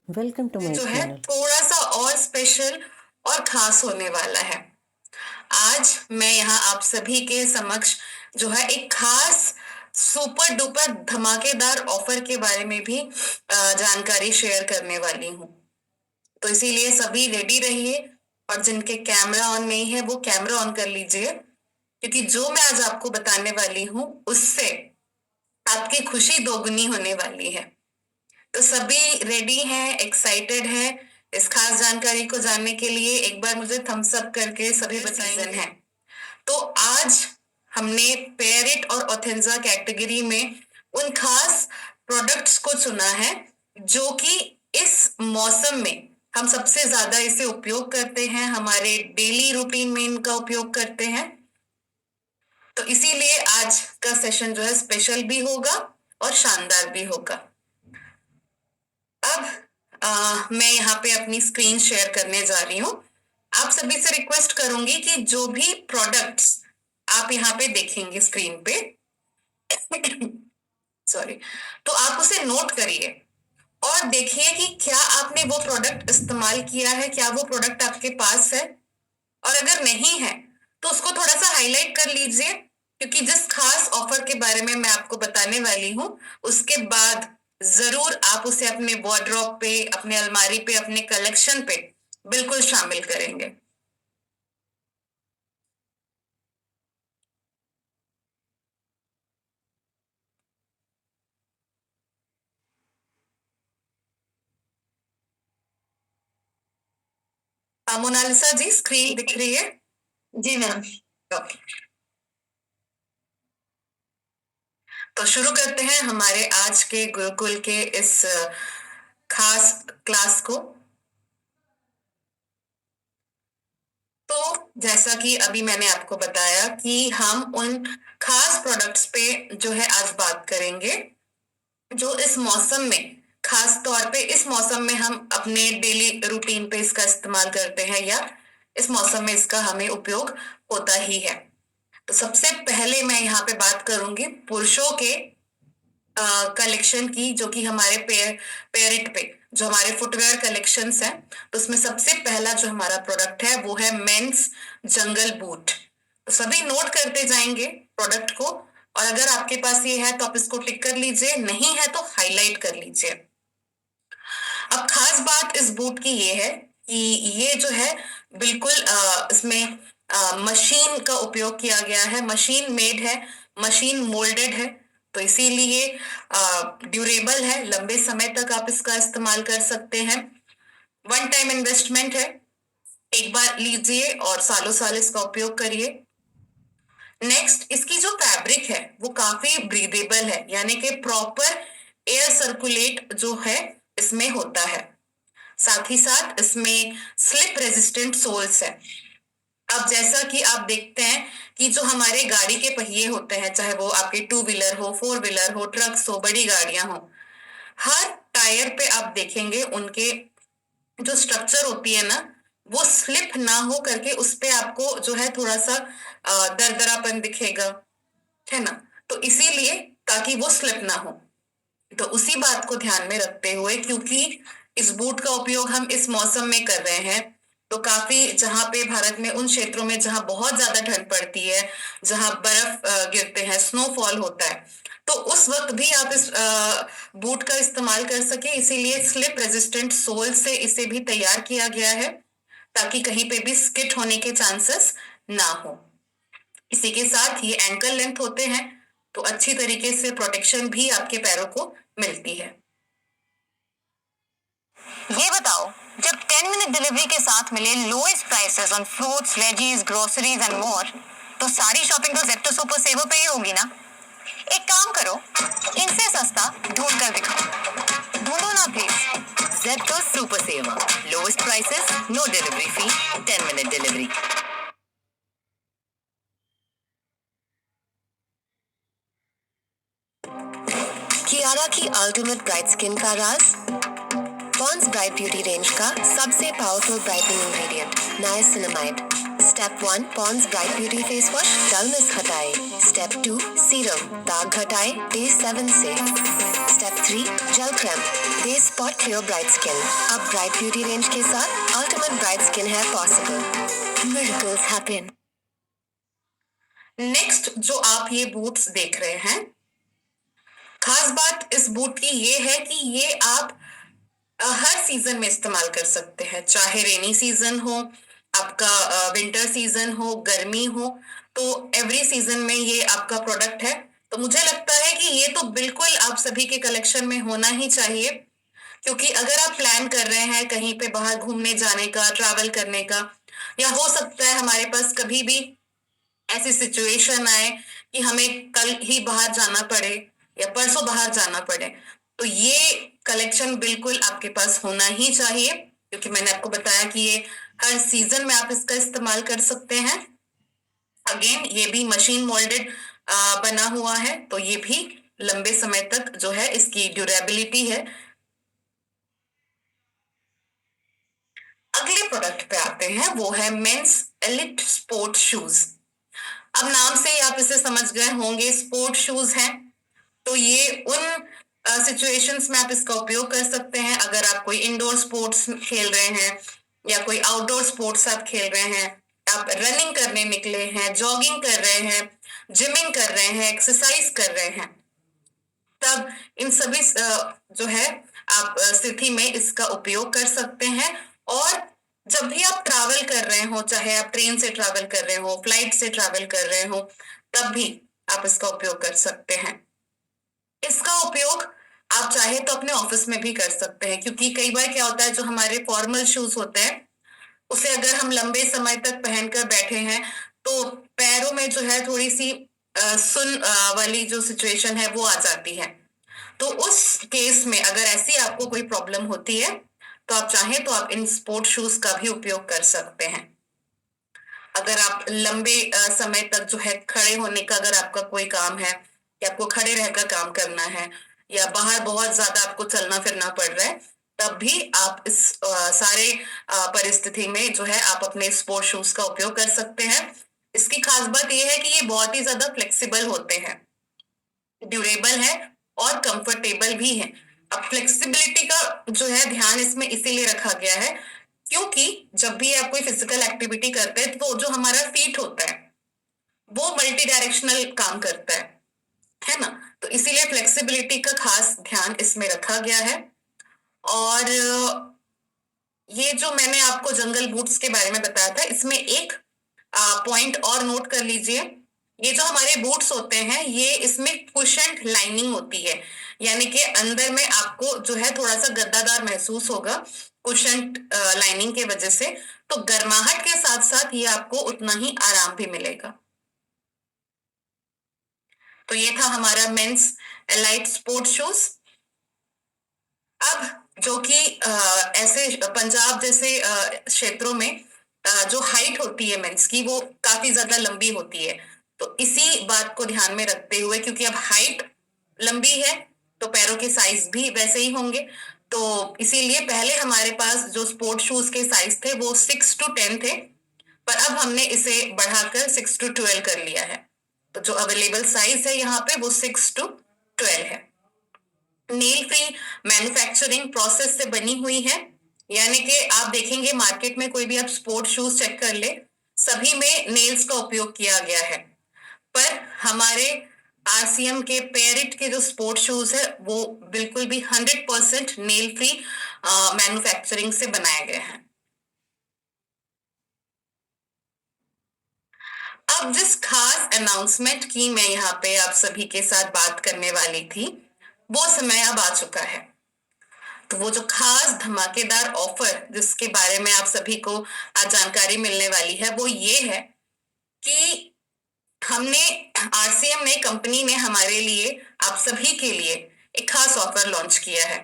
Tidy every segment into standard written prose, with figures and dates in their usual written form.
Welcome to my जो है channel. थोड़ा सा और स्पेशल और खास होने वाला है। आज मैं यहाँ आप सभी के समक्ष जो है एक खास सुपर डुपर धमाकेदार ऑफर के बारे में भी जानकारी शेयर करने वाली हूँ। तो इसीलिए सभी रेडी रहिए और जिनके कैमरा ऑन नहीं है वो कैमरा ऑन कर लीजिए, क्योंकि जो मैं आज आपको बताने वाली हूँ उससे आपकी खुशी दोगुनी होने वाली है। तो सभी रेडी हैं, एक्साइटेड हैं इस खास जानकारी को जानने के लिए? एक बार मुझे थम्स अप करके सभी बताइए हैं। तो आज हमने पेयर इट और ऑथेंजा कैटेगरी में उन खास प्रोडक्ट्स को चुना है जो कि इस मौसम में हम सबसे ज्यादा इसे उपयोग करते हैं, हमारे डेली रूटीन में इनका उपयोग करते हैं। तो इसीलिए आज का सेशन जो है स्पेशल भी होगा और शानदार भी होगा। अब मैं यहाँ पे अपनी स्क्रीन शेयर करने जा रही हूँ। आप सभी से रिक्वेस्ट करूंगी कि जो भी प्रोडक्ट्स आप यहाँ पे देखेंगे स्क्रीन पे सॉरी, तो आप उसे नोट करिए और देखिए कि क्या आपने वो प्रोडक्ट इस्तेमाल किया है, क्या वो प्रोडक्ट आपके पास है। और अगर नहीं है तो उसको थोड़ा सा हाईलाइट कर लीजिए, क्योंकि जिस खास ऑफर के बारे में मैं आपको बताने वाली हूँ उसके बाद जरूर आप उसे अपने वार्डरोब पे, अपने अलमारी पे, अपने कलेक्शन पे बिल्कुल शामिल करेंगे। मोनालिसा जी, स्क्रीन दिख रही है? जी मैम। ओके, तो शुरू करते हैं हमारे आज के गुरुकुल के इस खास क्लास को। तो जैसा कि अभी मैंने आपको बताया कि हम उन खास प्रोडक्ट्स पे जो है आज बात करेंगे जो इस मौसम में, खास तौर पे इस मौसम में हम अपने डेली रूटीन पे इसका इस्तेमाल करते हैं या इस मौसम में इसका हमें उपयोग होता ही है। तो सबसे पहले मैं यहाँ पे बात करूंगी पुरुषों के कलेक्शन की, जो कि हमारे पेरिट पे जो हमारे फुटवेयर कलेक्शंस हैं, तो उसमें सबसे पहला जो हमारा प्रोडक्ट है वो है मेंस जंगल बूट। तो सभी नोट करते जाएंगे प्रोडक्ट को, और अगर आपके पास ये है तो आप इसको टिक कर लीजिए, नहीं है तो हाईलाइट कर लीजिए। अब खास बात इस बूट की ये है कि ये जो है बिल्कुल इसमें मशीन का उपयोग किया गया है, मशीन मेड है, मशीन मोल्डेड है। तो इसीलिए ड्यूरेबल है, लंबे समय तक आप इसका इस्तेमाल कर सकते हैं। वन टाइम इन्वेस्टमेंट है, एक बार लीजिए और सालों साल इसका उपयोग करिए। नेक्स्ट, इसकी जो फैब्रिक है वो काफी ब्रीदेबल है, यानी कि प्रॉपर एयर सर्कुलेट जो है इसमें होता है। साथ ही साथ इसमें स्लिप रेजिस्टेंट सोल्स है। अब जैसा कि आप देखते हैं कि जो हमारे गाड़ी के पहिए होते हैं, चाहे वो आपके टू व्हीलर हो, फोर व्हीलर हो, ट्रक्स हो, बड़ी गाड़ियां हो, हर टायर पे आप देखेंगे उनके जो स्ट्रक्चर होती है ना, वो स्लिप ना हो करके उस पे आपको जो है थोड़ा सा दरदरापन दिखेगा, है ना? तो इसीलिए ताकि वो स्लिप ना हो। तो उसी बात को ध्यान में रखते हुए, क्योंकि इस बूट का उपयोग हम इस मौसम में कर रहे हैं, तो काफी जहां पे भारत में उन क्षेत्रों में जहां बहुत ज्यादा ठंड पड़ती है, जहां बर्फ गिरते हैं, स्नोफॉल होता है, तो उस वक्त भी आप इस बूट का इस्तेमाल कर सके, इसीलिए स्लिप रेजिस्टेंट सोल से इसे भी तैयार किया गया है ताकि कहीं पे भी स्किट होने के चांसेस ना हो। इसी के साथ ये एंकल लेंथ होते हैं, तो अच्छी तरीके से प्रोटेक्शन भी आपके पैरों को मिलती है। ये बताओ, जब 10 मिनट डिलीवरी के साथ मिले lowest prices on fruits, veggies, groceries and more, तो सारी शॉपिंग तो जेप्टो सुपर सेवर पे ही होगी ना? एक काम करो, इनसे सस्ता ढूंढ कर दिखाओ। ढूंढो ना please. Zepto super saver, lowest prices, no delivery fee, 10 minute delivery. Kiara की अल्टीमेट ब्राइट स्किन का राज, पॉन्ड्स ब्राइट ब्यूटी रेंज का सबसे powerful brightening ingredient niacinamide. Step 1, Pond's bright beauty face wash dullness हटाए। स्टेप 2, सीरम दाग घटाए day 7 से। Step 3 gel creme day spot clear bright skin. अब ब्राइट ब्यूटी रेंज के साथ अल्टीमेट ब्राइट स्किन है पॉसिबल। Miracles happen. नेक्स्ट जो आप ये बूट्स देख रहे हैं, खास बात इस बूट की ये है कि ये आप हर सीजन में इस्तेमाल कर सकते हैं, चाहे रेनी सीजन हो, आपका विंटर सीजन हो, गर्मी हो, तो एवरी सीजन में ये आपका प्रोडक्ट है। तो मुझे लगता है कि ये तो बिल्कुल आप सभी के कलेक्शन में होना ही चाहिए, क्योंकि अगर आप प्लान कर रहे हैं कहीं पे बाहर घूमने जाने का, ट्रैवल करने का, या हो सकता है हमारे पास कभी भी ऐसी सिचुएशन आए कि हमें कल ही बाहर जाना पड़े या परसों बाहर जाना पड़े, तो ये कलेक्शन बिल्कुल आपके पास होना ही चाहिए, क्योंकि मैंने आपको बताया कि ये हर सीजन में आप इसका इस्तेमाल कर सकते हैं। अगेन ये भी मशीन मोल्डेड बना हुआ है, तो ये भी लंबे समय तक जो है इसकी ड्यूरेबिलिटी है। अगले प्रोडक्ट पे आते हैं, वो है मेंस एलिट स्पोर्ट शूज। अब नाम से ही आप इसे समझ गए होंगे, स्पोर्ट शूज हैं, तो ये उन सिचुएशंस में आप इसका उपयोग कर सकते हैं। अगर आप कोई इंडोर स्पोर्ट्स खेल रहे हैं या कोई आउटडोर स्पोर्ट्स आप खेल रहे हैं, आप रनिंग करने निकले हैं, जॉगिंग कर रहे हैं, जिमिंग कर रहे हैं, एक्सरसाइज कर रहे हैं, तब इन सभी जो है आप स्थिति में इसका उपयोग कर सकते हैं। और जब भी आप ट्रैवल कर रहे हो, चाहे आप ट्रेन से ट्रैवल कर रहे हो, फ्लाइट से ट्रैवल कर रहे हो, तब भी आप इसका उपयोग कर सकते हैं। इसका उपयोग आप चाहे तो अपने ऑफिस में भी कर सकते हैं, क्योंकि कई बार क्या होता है, जो हमारे फॉर्मल शूज होते हैं उसे अगर हम लंबे समय तक पहनकर बैठे हैं तो पैरों में जो है थोड़ी सी सुन वाली जो सिचुएशन है वो आ जाती है। तो उस केस में अगर ऐसी आपको कोई प्रॉब्लम होती है तो आप चाहें तो आप इन स्पोर्ट शूज का भी उपयोग कर सकते हैं। अगर आप लंबे समय तक जो है खड़े होने का अगर आपका कोई काम है, या आपको खड़े रहकर काम करना है, या बाहर बहुत ज्यादा आपको चलना फिरना पड़ रहा है, तब भी आप इस सारे परिस्थिति में जो है आप अपने स्पोर्ट शूज का उपयोग कर सकते हैं। इसकी खास बात यह है कि ये बहुत ही ज्यादा फ्लेक्सिबल होते हैं, ड्यूरेबल है और कंफर्टेबल भी है। अब फ्लेक्सिबिलिटी का जो है ध्यान इसमें इसीलिए रखा गया है क्योंकि जब भी आप कोई फिजिकल एक्टिविटी करते हैं तो जो हमारा फीट होता है वो मल्टी डायरेक्शनल काम करता है ना, तो इसीलिए फ्लेक्सिबिलिटी का खास ध्यान इसमें रखा गया है। और ये जो मैंने आपको जंगल बूट्स के बारे में बताया था, इसमें एक पॉइंट और नोट कर लीजिए, ये जो हमारे बूट्स होते हैं ये इसमें कुशन्ड लाइनिंग होती है, यानी कि अंदर में आपको जो है थोड़ा सा गद्दादार महसूस होगा कुशन्ड लाइनिंग के वजह से, तो गर्माहट के साथ साथ ये आपको उतना ही आराम भी मिलेगा। तो ये था हमारा मेंस एलाइट स्पोर्ट शूज। अब जो कि ऐसे पंजाब जैसे क्षेत्रों में जो हाइट होती है मेंस की वो काफी ज्यादा लंबी होती है, तो इसी बात को ध्यान में रखते हुए, क्योंकि अब हाइट लंबी है तो पैरों के साइज भी वैसे ही होंगे, तो इसीलिए पहले हमारे पास जो स्पोर्ट शूज के साइज थे वो 6 to 10 थे, पर अब हमने इसे बढ़ाकर 6 to 12 कर लिया है। तो जो अवेलेबल साइज है यहाँ पे वो 6 to 12 है। नेल फ्री मैन्युफैक्चरिंग प्रोसेस से बनी हुई है, यानी कि आप देखेंगे मार्केट में कोई भी आप स्पोर्ट शूज चेक कर ले, सभी में नेल्स का उपयोग किया गया है, पर हमारे आरसीएम के पेरिट के जो स्पोर्ट शूज है वो बिल्कुल भी 100% नेल फ्री मैन्युफैक्चरिंग से बनाए गए हैं। अब जिस खास अनाउंसमेंट की मैं यहाँ पे आप सभी के साथ बात करने वाली थी वो समय अब आ चुका है। तो वो जो खास धमाकेदार ऑफर जिसके बारे में आप सभी को आज जानकारी मिलने वाली है वो ये है कि हमने आरसीएम ने कंपनी ने हमारे लिए आप सभी के लिए एक खास ऑफर लॉन्च किया है।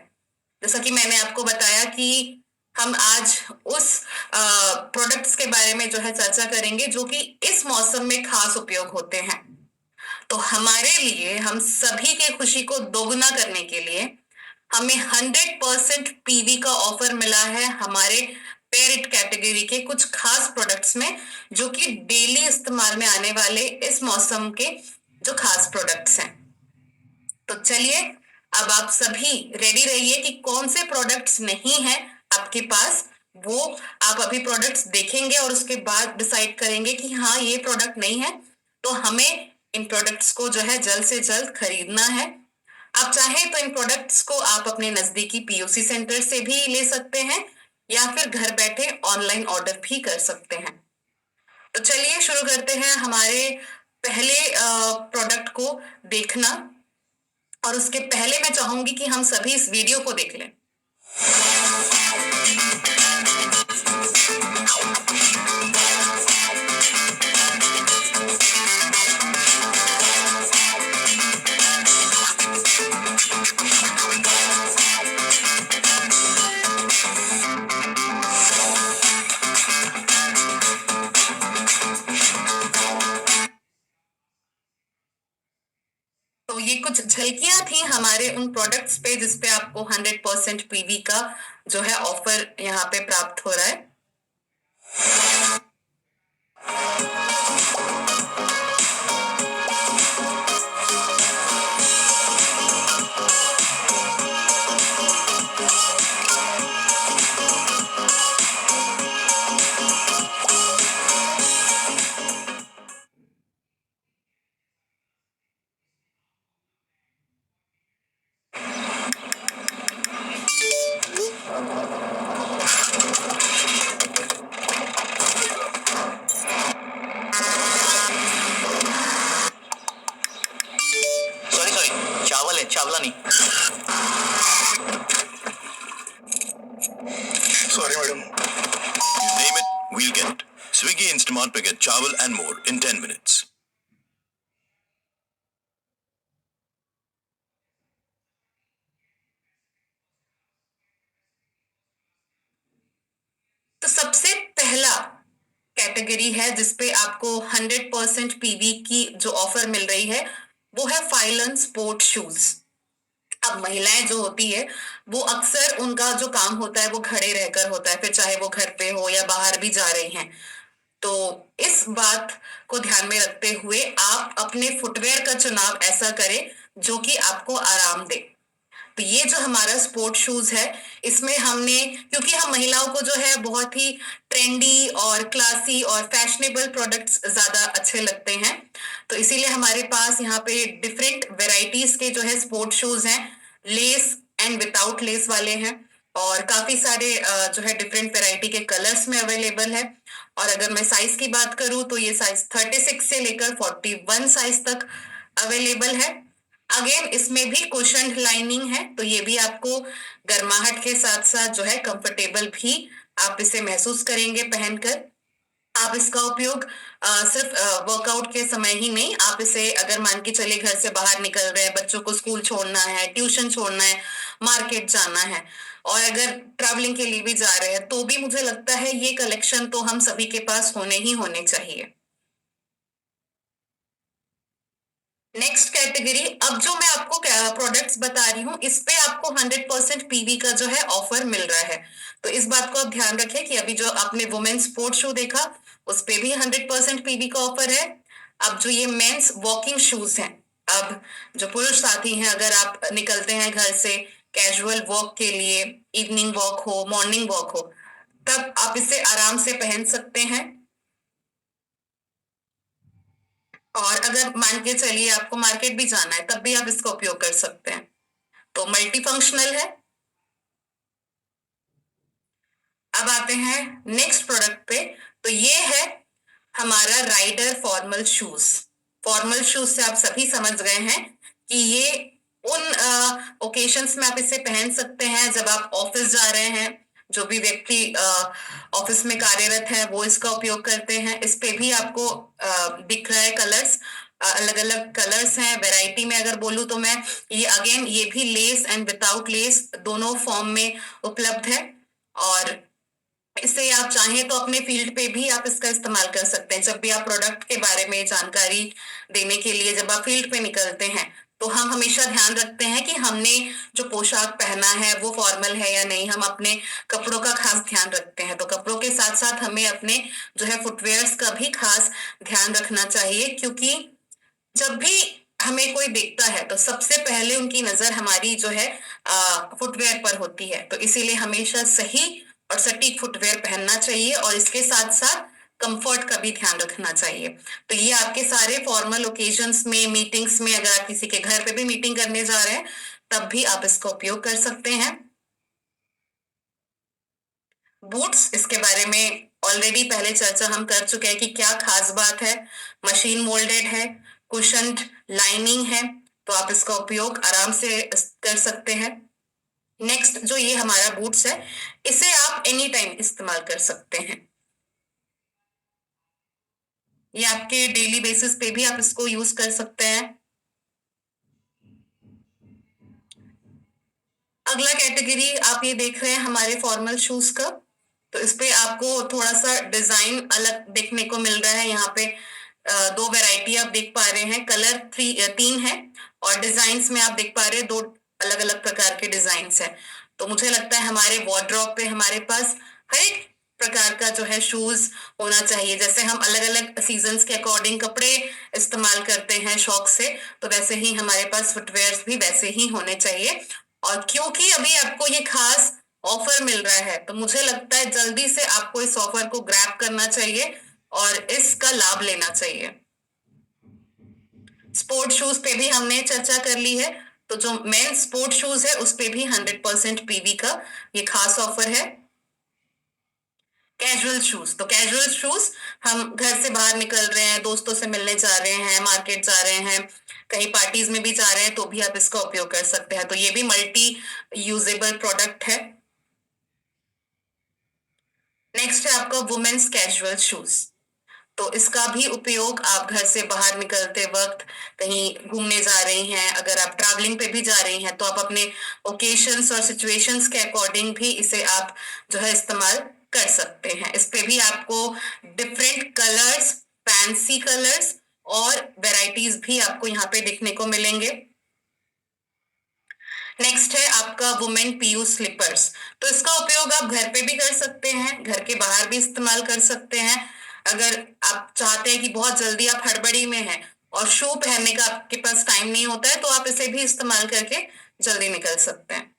जैसा कि मैंने आपको बताया कि हम आज उस प्रोडक्ट्स के बारे में जो है चर्चा करेंगे जो कि इस मौसम में खास उपयोग होते हैं। तो हमारे लिए, हम सभी के खुशी को दोगुना करने के लिए हमें 100% पीवी का ऑफर मिला है हमारे पेरिट कैटेगरी के कुछ खास प्रोडक्ट्स में, जो कि डेली इस्तेमाल में आने वाले इस मौसम के जो खास प्रोडक्ट्स हैं। तो चलिए अब आप सभी रेडी रहिए कि कौन से प्रोडक्ट्स नहीं है आपके पास, वो आप अभी प्रोडक्ट्स देखेंगे और उसके बाद डिसाइड करेंगे कि हाँ ये प्रोडक्ट नहीं है, तो हमें इन प्रोडक्ट्स को जो है जल्द से जल्द खरीदना है। आप चाहें तो इन प्रोडक्ट्स को आप अपने नजदीकी पीओसी सेंटर से भी ले सकते हैं या फिर घर बैठे ऑनलाइन ऑर्डर भी कर सकते हैं। तो चलिए शुरू करते हैं हमारे पहले प्रोडक्ट को देखना, और उसके पहले मैं चाहूंगी कि हम सभी इस वीडियो को देख लें। तो ये कुछ झलकियां थी हमारे उन प्रोडक्ट्स पे जिसपे आपको 100% पीवी का जो है ऑफर यहाँ पे प्राप्त हो रहा है। चावल है, चावला नहीं। Sorry, madam. You name it, we'll get it. Swiggy Instamart पे get chawal and more in 10 minutes. तो सबसे पहला कैटेगरी है जिसपे आपको 100% पीवी की जो ऑफर मिल रही है वो है फाइलन स्पोर्ट शूज। अब महिलाएं जो होती है वो अक्सर उनका जो काम होता है वो खड़े रहकर होता है, फिर चाहे वो घर पे हो या बाहर भी जा रही हैं। तो इस बात को ध्यान में रखते हुए आप अपने फुटवेयर का चुनाव ऐसा करें जो कि आपको आराम दे। तो ये जो हमारा स्पोर्ट शूज है इसमें हमने, क्योंकि हम महिलाओं को जो है बहुत ही ट्रेंडी और क्लासी और फैशनेबल प्रोडक्ट्स ज्यादा अच्छे लगते हैं, तो इसीलिए हमारे पास यहाँ पे डिफरेंट वेराइटीज के जो है स्पोर्ट शूज हैं, लेस एंड विदाउट लेस वाले हैं, और काफी सारे जो है डिफरेंट वेराइटी के कलर्स में अवेलेबल है। और अगर मैं साइज की बात करूं तो ये साइज 36 से लेकर 41 साइज तक अवेलेबल है। अगेन इसमें भी कुशन लाइनिंग है, तो ये भी आपको गर्माहट के साथ साथ जो है कंफर्टेबल भी आप इसे महसूस करेंगे पहनकर। आप इसका उपयोग सिर्फ वर्कआउट के समय ही नहीं, आप इसे अगर मान के चले घर से बाहर निकल रहे हैं, बच्चों को स्कूल छोड़ना है, ट्यूशन छोड़ना है, मार्केट जाना है, और अगर ट्रैवलिंग के लिए भी जा रहे हैं, तो भी मुझे लगता है ये कलेक्शन तो हम सभी के पास होने ही होने चाहिए। नेक्स्ट कैटेगरी, अब जो मैं आपको प्रोडक्ट्स बता रही हूँ इस पे आपको 100% पीवी का जो है ऑफर मिल रहा है। तो इस बात को आप ध्यान रखें कि अभी जो आपने वुमेन स्पोर्ट शू देखा उस पे भी 100% पीवी का ऑफर है। अब जो ये मेंस वॉकिंग शूज हैं, अब जो पुरुष साथी हैं, अगर आप निकलते हैं घर से कैजुअल वॉक के लिए, इवनिंग वॉक हो, मॉर्निंग वॉक हो, तब आप इसे आराम से पहन सकते हैं। और अगर मान के चलिए आपको मार्केट भी जाना है तब भी आप इसका उपयोग कर सकते हैं। तो मल्टी फंक्शनल है। अब आते हैं नेक्स्ट प्रोडक्ट पे, तो ये है हमारा rider formal shoes. Formal shoes से आप सभी समझ गए हैं कि ये उन ओकेशंस में आप इसे पहन सकते हैं जब आप ऑफिस जा रहे हैं। जो भी व्यक्ति ऑफिस में कार्यरत है वो इसका उपयोग करते हैं। इस पे भी आपको दिख रहा है कलर्स, अलग अलग कलर्स हैं। वैरायटी में अगर बोलूं तो मैं ये अगेन ये भी लेस एंड विदाउट लेस दोनों फॉर्म में उपलब्ध है, और इसे आप चाहें तो अपने फील्ड पे भी आप इसका इस्तेमाल कर सकते हैं। जब भी आप प्रोडक्ट के बारे में जानकारी देने के लिए जब आप फील्ड पे निकलते हैं तो हम हमेशा ध्यान रखते हैं कि हमने जो पोशाक पहना है वो फॉर्मल है या नहीं। हम अपने कपड़ों का खास ध्यान रखते हैं, तो कपड़ों के साथ साथ हमें अपने जो है फुटवेयर्स का भी खास ध्यान रखना चाहिए, क्योंकि जब भी हमें कोई देखता है तो सबसे पहले उनकी नजर हमारी जो है फुटवेयर पर होती है, तो इसीलिए हमेशा सही और सटीक फुटवेयर पहनना चाहिए और इसके साथ साथ कंफर्ट का भी ध्यान रखना चाहिए। तो ये आपके सारे फॉर्मल ओकेजन्स में, मीटिंग्स में, अगर आप किसी के घर पे भी मीटिंग करने जा रहे हैं तब भी आप इसका उपयोग कर सकते हैं। बूट्स, इसके बारे में ऑलरेडी पहले चर्चा हम कर चुके हैं कि क्या खास बात है। मशीन मोल्डेड है, कुशन्ड लाइनिंग है, तो आप इसका उपयोग आराम से कर सकते हैं। नेक्स्ट जो ये हमारा बूट्स है, इसे आप एनी टाइम इस्तेमाल कर सकते हैं। ये आपके डेली बेसिस पे भी आप इसको यूज कर सकते हैं। अगला कैटेगरी आप ये देख रहे हैं हमारे फॉर्मल शूज का, तो इस पे आपको थोड़ा सा डिजाइन अलग देखने को मिल रहा है। यहाँ पे दो वैरायटी आप देख पा रहे हैं, कलर तीन है और डिजाइन्स में आप देख पा रहे हैं दो अलग अलग प्रकार के डिजाइन्स है। तो मुझे लगता है हमारे वार्डरोब पे हमारे पास हर एक प्रकार का जो है शूज होना चाहिए। जैसे हम अलग अलग सीजन्स के अकॉर्डिंग कपड़े इस्तेमाल करते हैं शौक से, तो वैसे ही हमारे पास फुटवेयर्स भी वैसे ही होने चाहिए। और क्योंकि अभी आपको ये खास ऑफर मिल रहा है तो मुझे लगता है जल्दी से आपको इस ऑफर को ग्रैब करना चाहिए और इसका लाभ लेना चाहिए। स्पोर्ट शूज पे भी हमने चर्चा कर ली है, तो जो मेन स्पोर्ट शूज है उस पे भी 100% पीवी का ये खास ऑफर है। कैजुअल शूज, तो कैजुअल शूज हम घर से बाहर निकल रहे हैं, दोस्तों से मिलने जा रहे हैं, मार्केट जा रहे हैं, कहीं पार्टीज में भी जा रहे हैं, तो भी आप इसका उपयोग कर सकते हैं। तो ये भी मल्टी यूजेबल प्रोडक्ट है। नेक्स्ट है आपका वुमेन्स कैजुअल शूज, तो इसका भी उपयोग आप घर से बाहर निकलते वक्त, कहीं घूमने जा रही हैं, अगर आप ट्रैवलिंग पे भी जा रही हैं, तो आप अपने ओकेशंस और सिचुएशंस के अकॉर्डिंग भी इसे आप जो है इस्तेमाल कर सकते हैं। इस पे भी आपको डिफरेंट कलर्स, फैंसी कलर्स और वैरायटीज भी आपको यहाँ पे देखने को मिलेंगे। नेक्स्ट है आपका वुमेन पीयू स्लीपर्स, तो इसका उपयोग आप घर पे भी कर सकते हैं, घर के बाहर भी इस्तेमाल कर सकते हैं। अगर आप चाहते हैं कि बहुत जल्दी आप हड़बड़ी में हैं और शू पहनने का आपके पास टाइम नहीं होता है, तो आप इसे भी इस्तेमाल करके जल्दी निकल सकते हैं।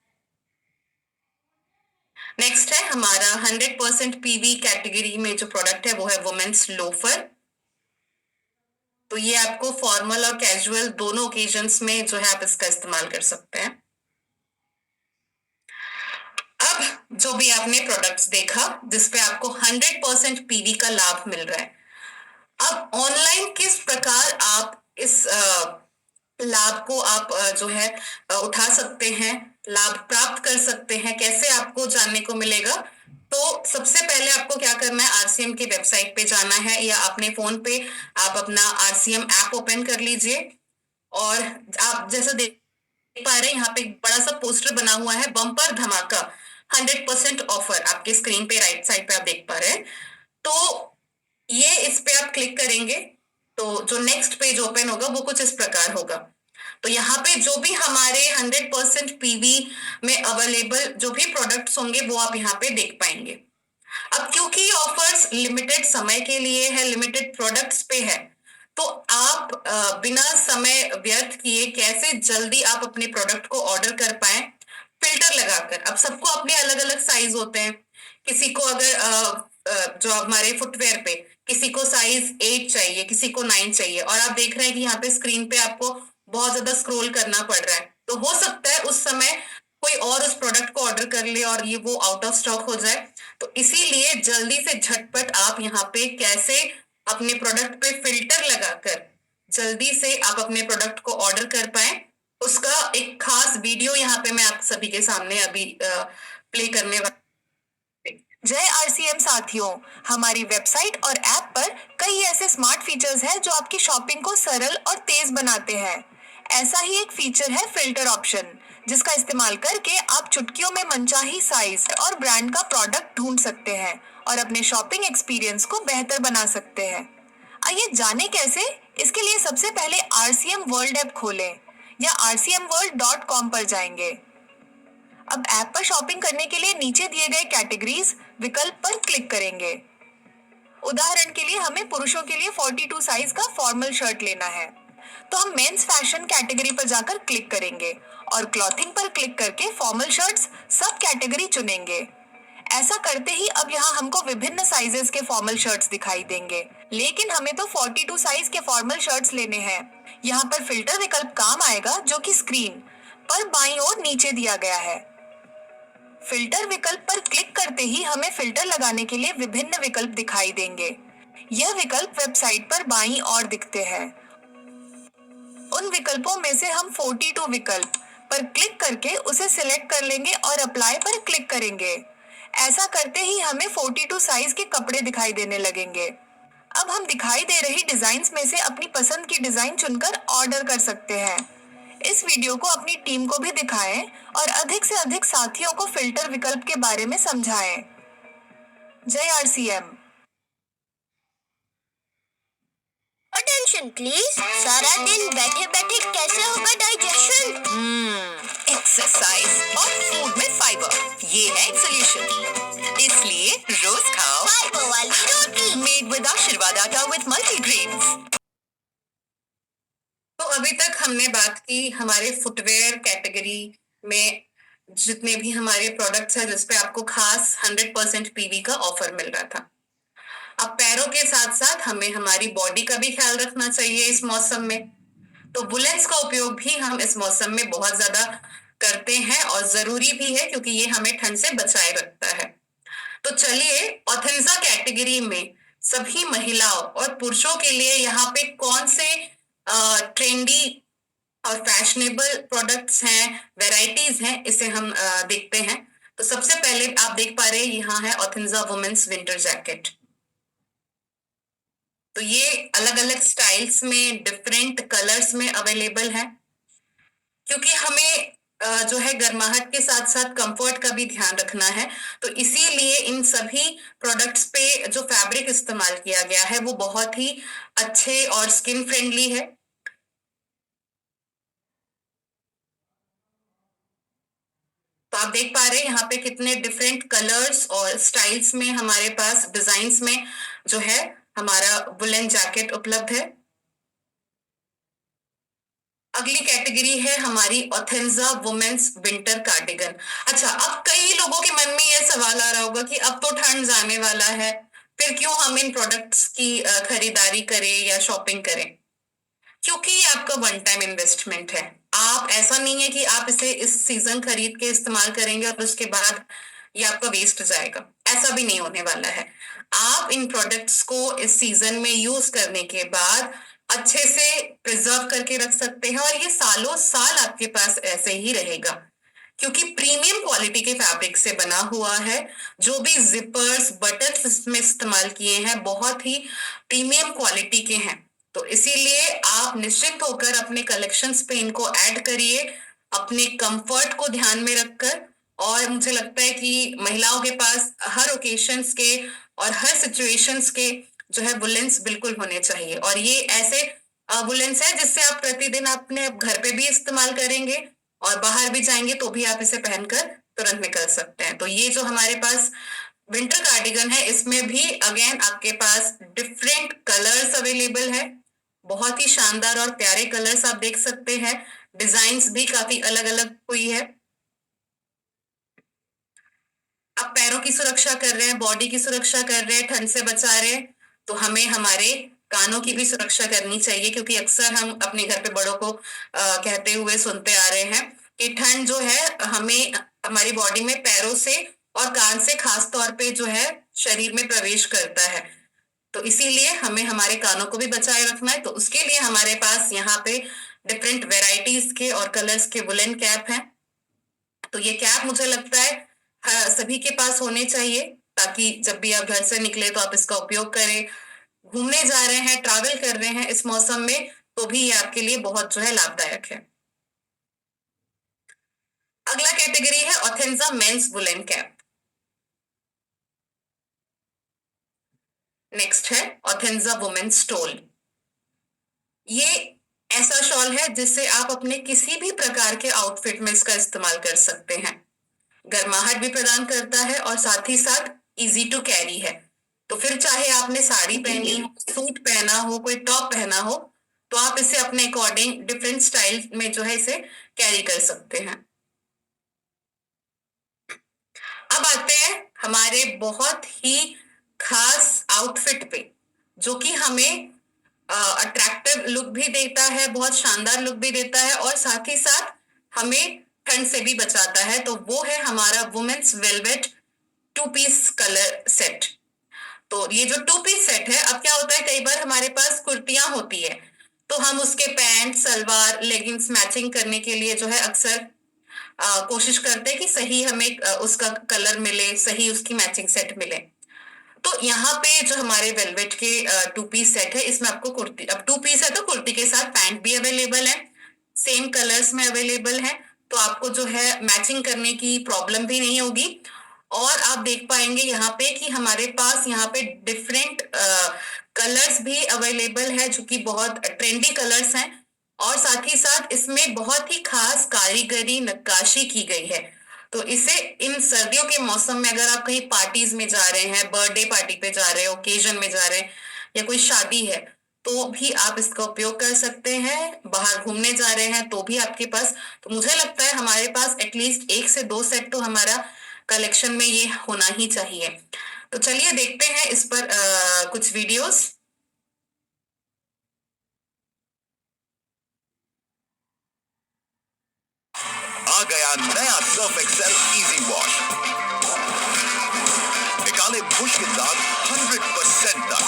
नेक्स्ट है हमारा 100% पीवी कैटेगरी में जो प्रोडक्ट है वो है वुमेन्स लोफर, तो ये आपको फॉर्मल और कैजुअल दोनों ओकेजन्स में जो है आप इसका इस्तेमाल कर सकते हैं। अब जो भी आपने प्रोडक्ट्स देखा जिसपे आपको 100% पीवी का लाभ मिल रहा है, अब ऑनलाइन किस प्रकार आप इस लाभ को आप जो है उठा सकते हैं, लाभ प्राप्त कर सकते हैं, कैसे आपको जानने को मिलेगा। तो सबसे पहले आपको क्या करना है, आरसीएम की वेबसाइट पे जाना है या अपने फोन पे आप अपना आरसीएम ऐप ओपन कर लीजिए और आप जैसा देख पा रहे हैं यहाँ पे एक बड़ा सा पोस्टर बना हुआ है, बम्पर धमाका 100% ऑफर, आपके स्क्रीन पे राइट साइड पे आप देख पा रहे हैं। तो ये इस पे आप क्लिक करेंगे तो जो नेक्स्ट पेज ओपन होगा वो कुछ इस प्रकार होगा। तो यहाँ पे जो भी हमारे 100% पीवी में अवेलेबल जो भी प्रोडक्ट्स होंगे वो आप यहाँ पे देख पाएंगे। अब क्योंकि ऑफर्स लिमिटेड समय के लिए है, लिमिटेड प्रोडक्ट्स पे है, तो आप बिना समय व्यर्थ किए कैसे जल्दी आप अपने प्रोडक्ट को ऑर्डर कर पाए फिल्टर लगाकर। अब सबको अपने अलग अलग साइज होते हैं, किसी को अगर जो हमारे फुटवेयर पे किसी को साइज 8 चाहिए, किसी को 9 चाहिए, और आप देख रहे हैं कि यहाँ पे स्क्रीन पे आपको बहुत ज्यादा स्क्रॉल करना पड़ रहा है, तो हो सकता है उस समय कोई और उस प्रोडक्ट को ऑर्डर कर ले और ये वो आउट ऑफ स्टॉक हो जाए। तो इसीलिए जल्दी से झटपट आप यहाँ पे कैसे अपने प्रोडक्ट पे फिल्टर लगाकर जल्दी से आप अपने प्रोडक्ट को ऑर्डर कर पाए, उसका एक खास वीडियो यहाँ पे मैं आप सभी के सामने अभी प्ले करने वाली। जय आरसीएम साथियों, हमारी वेबसाइट और ऐप पर कई ऐसे स्मार्ट फीचर्स हैं जो आपकी शॉपिंग को सरल और तेज बनाते हैं। ऐसा ही एक फीचर है फिल्टर ऑप्शन, जिसका इस्तेमाल करके आप चुटकियों में मनचाही साइज और ब्रांड का प्रोडक्ट ढूंढ सकते हैं और अपने शॉपिंग एक्सपीरियंस को बेहतर बना सकते हैं। आइए जाने कैसे। इसके लिए सबसे पहले आरसीएम वर्ल्ड ऐप खोलें या rcmworld.com पर जाएंगे। अब ऐप पर शॉपिंग करने के लिए नीचे दिए गए कैटेगरीज विकल्प पर क्लिक करेंगे। उदाहरण के लिए हमें पुरुषों के लिए 42 साइज का फॉर्मल शर्ट लेना है, तो हम मेंस फैशन कैटेगरी पर जाकर क्लिक करेंगे और क्लॉथिंग पर क्लिक करके फॉर्मल शर्ट्स सब कैटेगरी चुनेंगे। ऐसा करते ही अब यहाँ हमको विभिन्न साइजेस के फॉर्मल शर्ट्स दिखाई देंगे, लेकिन हमें तो 42 साइज के फॉर्मल शर्ट्स लेने हैं। यहाँ पर फिल्टर विकल्प काम आएगा जो कि स्क्रीन पर बाईं ओर नीचे दिया गया है। फिल्टर विकल्प पर क्लिक करते ही हमें फिल्टर लगाने के लिए विभिन्न विकल्प दिखाई देंगे। यह विकल्प वेबसाइट पर बाईं ओर दिखते हैं। उन विकल्पों में से हम 42 विकल्प पर क्लिक करके उसे सिलेक्ट कर लेंगे और अप्लाई पर क्लिक करेंगे। ऐसा करते ही हमें 42 साइज के कपड़े दिखाई देने लगेंगे। अब हम दिखाई दे रही डिजाइन्स में से अपनी पसंद की डिजाइन चुनकर ऑर्डर कर सकते हैं। इस वीडियो को अपनी टीम को भी दिखाएं और अधिक से अधिक साथियों को फिल्टर विकल्प के बारे में समझाएं। जय आरसीएम। Attention please. सारा दिन बैठे बैठे कैसे होगा डाइजेशन? एक्सरसाइज और फूड में फाइबर, ये है एक सोल्यूशन। इसलिए रोज खाओ फाइबर वाली रोटी मेड विद आशीर्वाद आटा विद मल्टीग्रेन्स। तो अभी तक हमने बात की हमारे फुटवेयर कैटेगरी में जितने भी हमारे प्रोडक्ट्स हैं जिसपे आपको खास 100% पीवी का ऑफर मिल रहा था। अब पैरों के साथ साथ हमें हमारी बॉडी का भी ख्याल रखना चाहिए इस मौसम में, तो वुलेंस का उपयोग भी हम इस मौसम में बहुत ज्यादा करते हैं और जरूरी भी है क्योंकि ये हमें ठंड से बचाए रखता है। तो चलिए ऑर्गेन्जा कैटेगरी में सभी महिलाओं और पुरुषों के लिए यहाँ पे कौन से ट्रेंडी और फैशनेबल प्रोडक्ट्स हैं, वैरायटीज हैं, इसे हम देखते हैं। तो सबसे पहले आप देख पा रहे हैं यहाँ है ऑर्गेन्जा वुमेन्स विंटर जैकेट। तो ये अलग अलग स्टाइल्स में डिफरेंट कलर्स में अवेलेबल है क्योंकि हमें जो है गर्माहट के साथ साथ कंफर्ट का भी ध्यान रखना है, तो इसीलिए इन सभी प्रोडक्ट्स पे जो फैब्रिक इस्तेमाल किया गया है वो बहुत ही अच्छे और स्किन फ्रेंडली है। तो आप देख पा रहे हैं यहाँ पे कितने डिफरेंट कलर्स और स्टाइल्स में हमारे पास डिजाइन्स में जो है हमारा वुलन जैकेट उपलब्ध है। अगली कैटेगरी है हमारी ऑर्गेन्जा वुमेन्स विंटर कार्डिगन। अच्छा, अब कई लोगों के मन में यह सवाल आ रहा होगा कि अब तो ठंड जाने वाला है, फिर क्यों हम इन प्रोडक्ट्स की खरीदारी करें या शॉपिंग करें? क्योंकि ये आपका वन टाइम इन्वेस्टमेंट है। आप ऐसा नहीं है कि आप इसे इस सीजन खरीद के इस्तेमाल करेंगे और उसके बाद ये आपका वेस्ट जाएगा, ऐसा भी नहीं होने वाला है। आप इन प्रोडक्ट्स को इस सीजन में यूज करने के बाद अच्छे से प्रिजर्व करके रख सकते हैं और ये सालों साल आपके पास ऐसे ही रहेगा क्योंकि प्रीमियम क्वालिटी के फैब्रिक से बना हुआ है। जो भी जिपर्स बटन इसमें इस्तेमाल किए हैं बहुत ही प्रीमियम क्वालिटी के हैं, तो इसीलिए आप निश्चिंत होकर अपने कलेक्शंस पे इनको ऐड करिए अपने कंफर्ट को ध्यान में रखकर। और मुझे लगता है कि महिलाओं के पास हर ओकेशंस के और हर सिचुएशंस के जो है वुलेंस बिल्कुल होने चाहिए और ये ऐसे वुलेंस है जिससे आप प्रतिदिन अपने घर पे भी इस्तेमाल करेंगे और बाहर भी जाएंगे तो भी आप इसे पहनकर तुरंत निकल सकते हैं। तो ये जो हमारे पास विंटर कार्डिगन है इसमें भी अगेन आपके पास डिफरेंट कलर्स अवेलेबल है, बहुत ही शानदार और प्यारे कलर्स आप देख सकते हैं, डिजाइन्स भी काफी अलग अलग हुई है। आप पैरों की सुरक्षा कर रहे हैं, बॉडी की सुरक्षा कर रहे हैं, ठंड से बचा रहे हैं, तो हमें हमारे कानों की भी सुरक्षा करनी चाहिए क्योंकि अक्सर हम अपने घर पे बड़ों को कहते हुए सुनते आ रहे हैं कि ठंड जो है हमें हमारी बॉडी में पैरों से और कान से खास तौर पे जो है शरीर में प्रवेश करता है, तो इसीलिए हमें हमारे कानों को भी बचाए रखना है। तो उसके लिए हमारे पास यहाँ पे डिफरेंट वेराइटीज के और कलर्स के वुलन कैप हैं। तो ये कैप मुझे लगता है सभी के पास होने चाहिए ताकि जब भी आप घर से निकले तो आप इसका उपयोग करें। घूमने जा रहे हैं, ट्रैवल कर रहे हैं इस मौसम में तो भी ये आपके लिए बहुत जो है लाभदायक है। अगला कैटेगरी है organza men's woollen cap. Next है ऑर्गेन्जा वुमेन्स स्टोल। ये ऐसा शॉल है जिससे आप अपने किसी भी प्रकार के आउटफिट में इसका इस्तेमाल कर सकते हैं। गर्माहट भी प्रदान करता है और साथ ही साथ इजी टू कैरी है। तो फिर चाहे आपने साड़ी पहनी हो, सूट पहना हो, कोई टॉप पहना हो, तो आप इसे अपने अकॉर्डिंग डिफरेंट स्टाइल में जो है इसे कैरी कर सकते हैं। अब आते हैं हमारे बहुत ही खास आउटफिट पे, जो कि हमें अट्रैक्टिव लुक भी देता है, बहुत शानदार लुक भी देता है और साथ ही साथ हमें ठंड से भी बचाता है। तो वो है हमारा women's velvet 2 piece colour set. तो ये जो 2 पीस सेट है, अब क्या होता है, कई बार हमारे पास कुर्तियां होती है तो हम उसके पैंट, सलवार, लेगिंग्स मैचिंग करने के लिए जो है अक्सर कोशिश करते हैं कि सही हमें उसका कलर मिले, सही उसकी मैचिंग सेट मिले। तो यहाँ पे जो हमारे वेलवेट के 2 पीस सेट है, इसमें आपको कुर्ती, अब 2 पीस है तो कुर्ती के साथ पैंट भी अवेलेबल है, सेम कलर्स में अवेलेबल है, तो आपको जो है मैचिंग करने की प्रॉब्लम भी नहीं होगी। और आप देख पाएंगे यहाँ पे कि हमारे पास यहाँ पे डिफरेंट कलर्स भी अवेलेबल है, जो कि बहुत ट्रेंडी कलर्स हैं, और साथ ही साथ इसमें बहुत ही खास कारीगरी नक्काशी की गई है। तो इसे इन सर्दियों के मौसम में अगर आप कहीं पार्टीज में जा रहे हैं, बर्थडे पार्टी पे जा रहे हो, ओकेजन में जा रहे हैं, या कोई शादी है, तो भी आप इसका उपयोग कर सकते हैं। बाहर घूमने जा रहे हैं तो भी आपके पास, तो मुझे लगता है हमारे पास एटलीस्ट 1 से 2 सेट तो हमारा कलेक्शन में ये होना ही चाहिए। तो चलिए देखते हैं इस पर कुछ वीडियोस। आ गया नया सर्फ एक्सेल इजी वॉश। निकाले मुश्किल दाग 100% तक।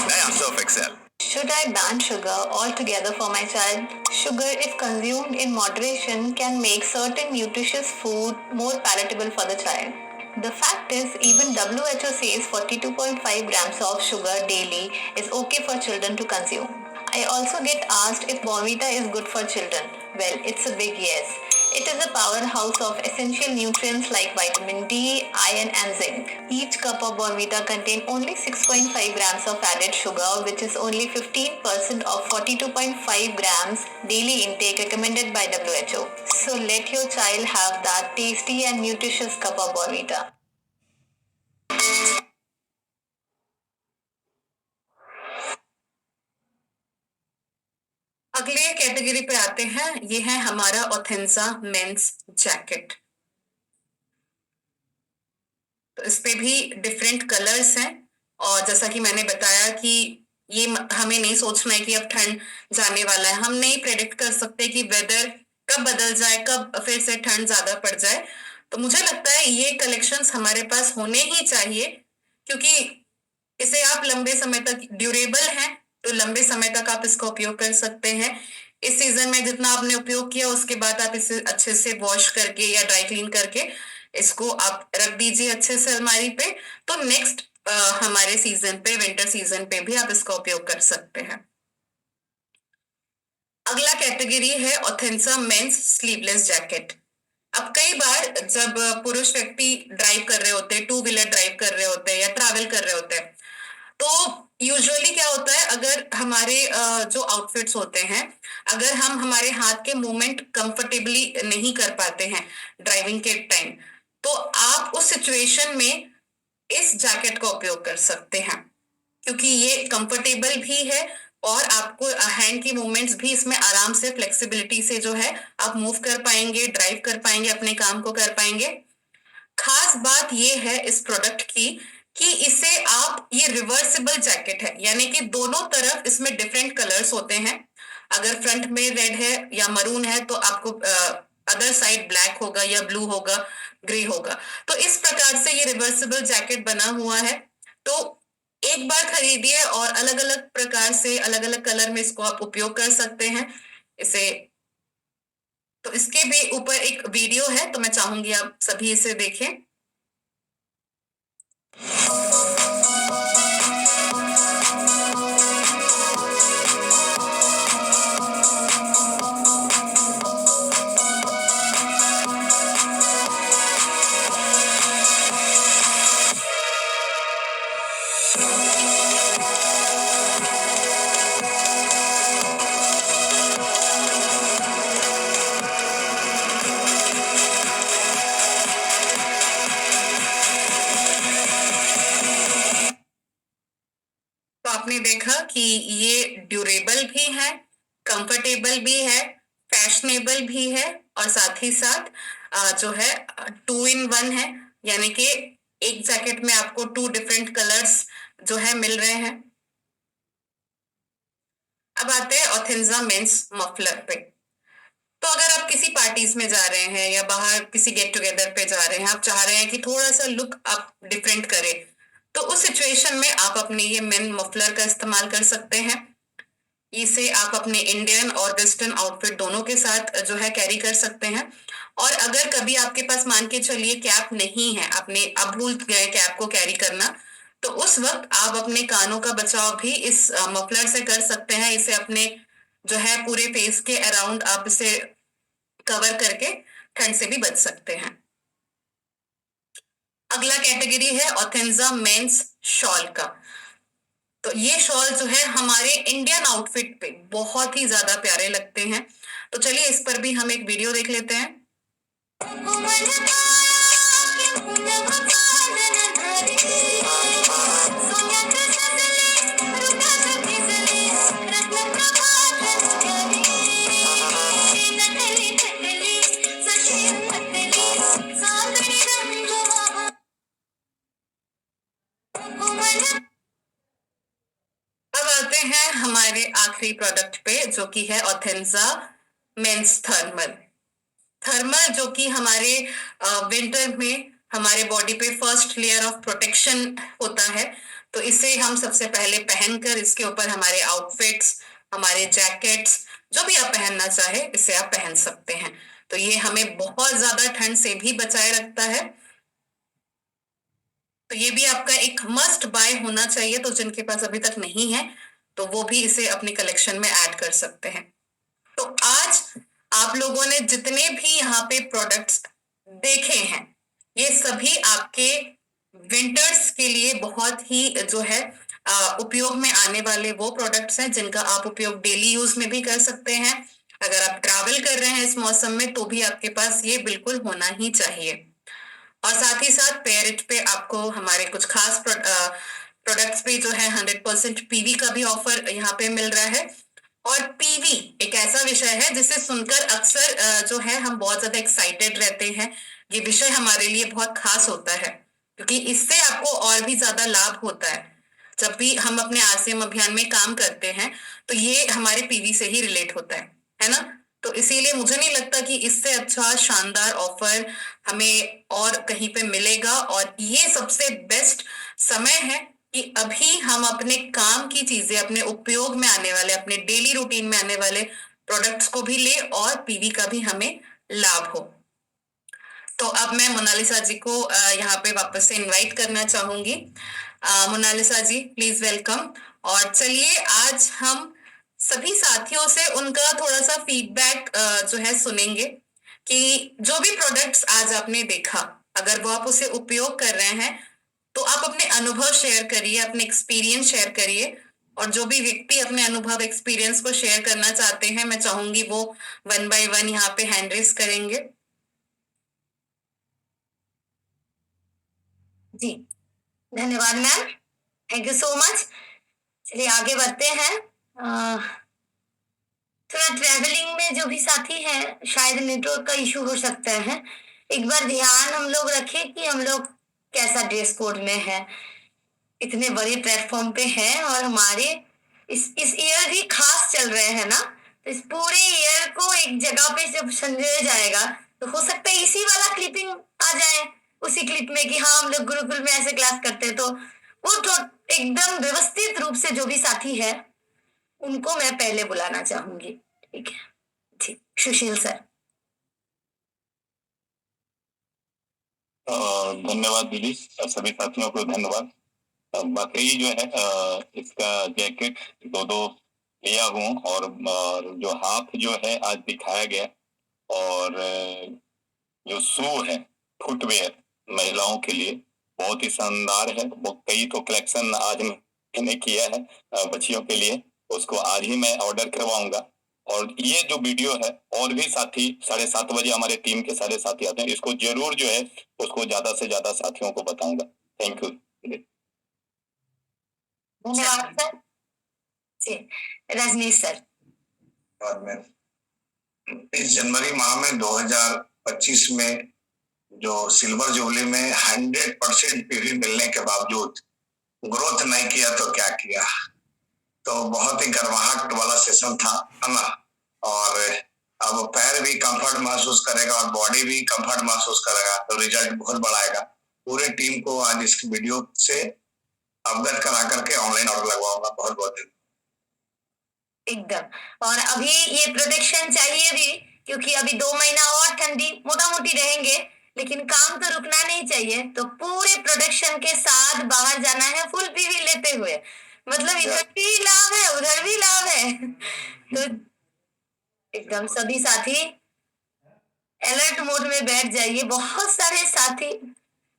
नया Surf Excel. Should I ban sugar altogether for my child? Sugar, if consumed in moderation, can make certain nutritious food more palatable for the child. The fact is, even WHO says 42.5 grams of sugar daily is okay for children to consume. I also get asked if Bonvita is good for children. Well, it's a big yes. It is a powerhouse of essential nutrients like vitamin D, iron and zinc. Each cup of Bonvita contains only 6.5 grams of added sugar, which is only 15% of 42.5 grams daily intake recommended by WHO. So let your child have that tasty and nutritious cup of Bonvita. अगले category पे आते हैं, ये है हमारा ऑथेंसा mains jacket. तो इस पे भी डिफरेंट कलर्स हैं, और जैसा कि मैंने बताया कि ये हमें नहीं सोचना है कि अब ठंड जाने वाला है, हम नहीं प्रेडिक्ट कर सकते कि वेदर कब बदल जाए, कब फिर से ठंड ज्यादा पड़ जाए। तो मुझे लगता है ये कलेक्शंस हमारे पास होने ही चाहिए, क्योंकि इसे आप लंबे समय तक, ड्यूरेबल है तो लंबे समय तक आप इसका उपयोग कर सकते हैं। इस सीजन में जितना आपने उपयोग किया उसके बाद आप इसे अच्छे से वॉश करके या ड्राई क्लीन करके इसको आप रख दीजिए अच्छे से अलमारी पे, तो नेक्स्ट हमारे सीजन पे, विंटर सीजन पे भी आप इसका उपयोग कर सकते हैं। अगला कैटेगरी है ऑथेंसा मेंस स्लीवलेस जैकेट। अब कई बार जब पुरुष व्यक्ति ड्राइव कर रहे होते हैं, 2 व्हीलर ड्राइव कर रहे होते हैं या ट्रैवल कर रहे होते हैं, तो यूजुअली क्या होता है, अगर हमारे जो आउटफिट्स होते हैं, अगर हम हमारे हाथ के मूवमेंट कंफर्टेबली नहीं कर पाते हैं ड्राइविंग के टाइम, तो आप उस सिचुएशन में इस जैकेट का उपयोग कर सकते हैं, क्योंकि ये कंफर्टेबल भी है और आपको हैंड की मूवमेंट्स भी इसमें आराम से, फ्लेक्सिबिलिटी से जो है आप मूव कर पाएंगे, ड्राइव कर पाएंगे, अपने काम को कर पाएंगे। खास बात ये है इस प्रोडक्ट की कि इसे आप, ये रिवर्सिबल जैकेट है, यानी कि दोनों तरफ इसमें डिफरेंट कलर्स होते हैं। अगर फ्रंट में रेड है या मरून है तो आपको अदर साइड ब्लैक होगा या ब्लू होगा, ग्रे होगा। तो इस प्रकार से ये रिवर्सिबल जैकेट बना हुआ है। तो एक बार खरीदिए और अलग अलग प्रकार से, अलग अलग कलर में इसको आप उपयोग कर सकते हैं इसे। तो इसके भी ऊपर एक वीडियो है, तो मैं चाहूंगी आप सभी इसे देखें। आपने देखा कि ये ड्यूरेबल भी है, कंफर्टेबल भी है, फैशनेबल भी है और साथ ही साथ जो है 2 in 1 है, यानी कि एक जैकेट में आपको 2 डिफरेंट कलर्स जो है मिल रहे हैं। अब आते हैं ऑथेंजा मेंस मफलर पे। तो अगर आप किसी पार्टीज में जा रहे हैं या बाहर किसी गेट टुगेदर पे जा रहे हैं, आप चाह रहे हैं कि थोड़ा सा लुक आप डिफरेंट करें, तो उस सिचुएशन में आप अपने ये मेन मफलर का इस्तेमाल कर सकते हैं। इसे आप अपने इंडियन और वेस्टर्न आउटफिट दोनों के साथ जो है कैरी कर सकते हैं। और अगर कभी आपके पास मान के चलिए कैप नहीं है, आपने अब भूल गए कैप को कैरी करना, तो उस वक्त आप अपने कानों का बचाव भी इस मफलर से कर सकते हैं। इसे अपने जो है पूरे फेस के अराउंड आप इसे कवर करके ठंड से भी बच सकते हैं। अगला कैटेगरी है ऑथेंजा मेंस शॉल का। तो ये शॉल जो है हमारे इंडियन आउटफिट पे बहुत ही ज्यादा प्यारे लगते हैं। तो चलिए इस पर भी हम एक वीडियो देख लेते हैं। अब आते हैं हमारे आखिरी प्रोडक्ट पे, जो कि है ऑथेंजा मेंस थर्मल। थर्मल जो कि हमारे विंटर में हमारे बॉडी पे फर्स्ट लेयर ऑफ प्रोटेक्शन होता है। तो इसे हम सबसे पहले पहनकर इसके ऊपर हमारे आउटफिट्स, हमारे जैकेट्स, जो भी आप पहनना चाहे इसे आप पहन सकते हैं। तो ये हमें बहुत ज्यादा ठंड से भी बचाए रखता है। तो ये भी आपका एक मस्ट बाय होना चाहिए। तो जिनके पास अभी तक नहीं है तो वो भी इसे अपनी कलेक्शन में ऐड कर सकते हैं। तो आज आप लोगों ने जितने भी यहाँ पे प्रोडक्ट्स देखे हैं, ये सभी आपके विंटर्स के लिए बहुत ही जो है उपयोग में आने वाले वो प्रोडक्ट्स हैं जिनका आप उपयोग डेली यूज में भी कर सकते हैं। अगर आप ट्रैवल कर रहे हैं इस मौसम में तो भी आपके पास ये बिल्कुल होना ही चाहिए। और साथ ही साथ पेरिट पे आपको हमारे कुछ खास प्रोडक्ट्स पे जो है 100% पीवी का भी ऑफर यहाँ पे मिल रहा है। और पीवी एक ऐसा विषय है जिसे सुनकर अक्सर जो है हम बहुत ज्यादा एक्साइटेड रहते हैं। ये विषय हमारे लिए बहुत खास होता है क्योंकि इससे आपको और भी ज्यादा लाभ होता है। जब भी हम अपने आरसीएम अभियान में काम करते हैं तो ये हमारे पीवी से ही रिलेट होता है ना। तो इसीलिए मुझे नहीं लगता कि इससे अच्छा शानदार ऑफर हमें और कहीं पे मिलेगा। और ये सबसे बेस्ट समय है कि अभी हम अपने काम की चीजें, अपने उपयोग में आने वाले, अपने डेली रूटीन में आने वाले प्रोडक्ट्स को भी ले और पीवी का भी हमें लाभ हो। तो अब मैं मोनालिसा जी को यहाँ पे वापस से इनवाइट करना चाहूंगी। Monalisa ji please welcome. और चलिए आज हम सभी साथियों से उनका थोड़ा सा फीडबैक जो है सुनेंगे कि जो भी प्रोडक्ट्स आज आपने देखा, अगर वो आप उसे उपयोग कर रहे हैं तो आप अपने अनुभव शेयर करिए, अपने एक्सपीरियंस शेयर करिए। और जो भी व्यक्ति अपने अनुभव एक्सपीरियंस को शेयर करना चाहते हैं, मैं चाहूंगी वो 1 by 1 यहाँ पे हैंड रेस करेंगे। जी धन्यवाद ma'am, thank you so much. चलिए आगे बढ़ते हैं। थोड़ा ट्रैवलिंग में जो भी साथी हैं शायद नेटवर्क का इशू हो सकता है। एक बार ध्यान हम लोग रखें कि हम लोग कैसा ड्रेस कोड में है। इतने बड़े प्लेटफॉर्म पे हैं और हमारे इस ईयर भी खास चल रहे हैं ना, तो इस पूरे ईयर को एक जगह पे जब संजोया जाएगा तो हो सकता है इसी वाला क्लिपिंग आ जाए उसी क्लिप में कि हाँ हम लोग गुरुकुल में ऐसे क्लास करते हैं। तो वो तो एकदम व्यवस्थित रूप से जो भी साथी है उनको मैं पहले बुलाना चाहूंगी। ठीक है, ठीक, सुशील सर। धन्यवाद दीदी, सभी साथियों को धन्यवाद। वाकई जो है इसका जैकेट दो लिया हूँ और जो हाफ जो है आज दिखाया गया, और जो शू है फुटवेयर महिलाओं के लिए बहुत ही शानदार है। वो कई तो कलेक्शन आज मैंने किया है बच्चियों के लिए, उसको आज ही मैं ऑर्डर करवाऊंगा। और ये जो वीडियो है और भी साथी 7:30 बजे हमारे टीम के सारे साथी आते हैं, इसको जरूर जो है उसको ज्यादा से ज्यादा साथियों को बताऊंगा। Thank you. धन्यवाद सर। जी, रजनीश सर। और मैं इस जनवरी माह में 2025 में जो सिल्वर जुबली में 100% पीवी मिलने के बावजूद ग्रोथ नहीं किया तो क्या किया। तो बहुत ही गर्माहट वाला सेशन था, है ना। और अब पैर भी कंफर्ट महसूस करेगा और बॉडी भी कंफर्ट महसूस करेगा, तो रिजल्ट बहुत बड़ा आएगा। पूरे टीम को आज इस वीडियो से अवगत करा करके ऑनलाइन ऑर्डर लगवाऊंगा। बहुत बहुत एकदम। और अभी ये प्रोटेक्शन चाहिए भी, क्योंकि अभी 2 महीना और ठंडी मोटा मोटी रहेंगे, लेकिन काम तो रुकना नहीं चाहिए। तो पूरे प्रोटेक्शन के साथ बाहर जाना है, फुल पीवी लेते हुए। मतलब इधर भी लाभ है, उधर भी लाभ है। तो एकदम सभी साथी अलर्ट मोड में बैठ जाइए। बहुत सारे साथी,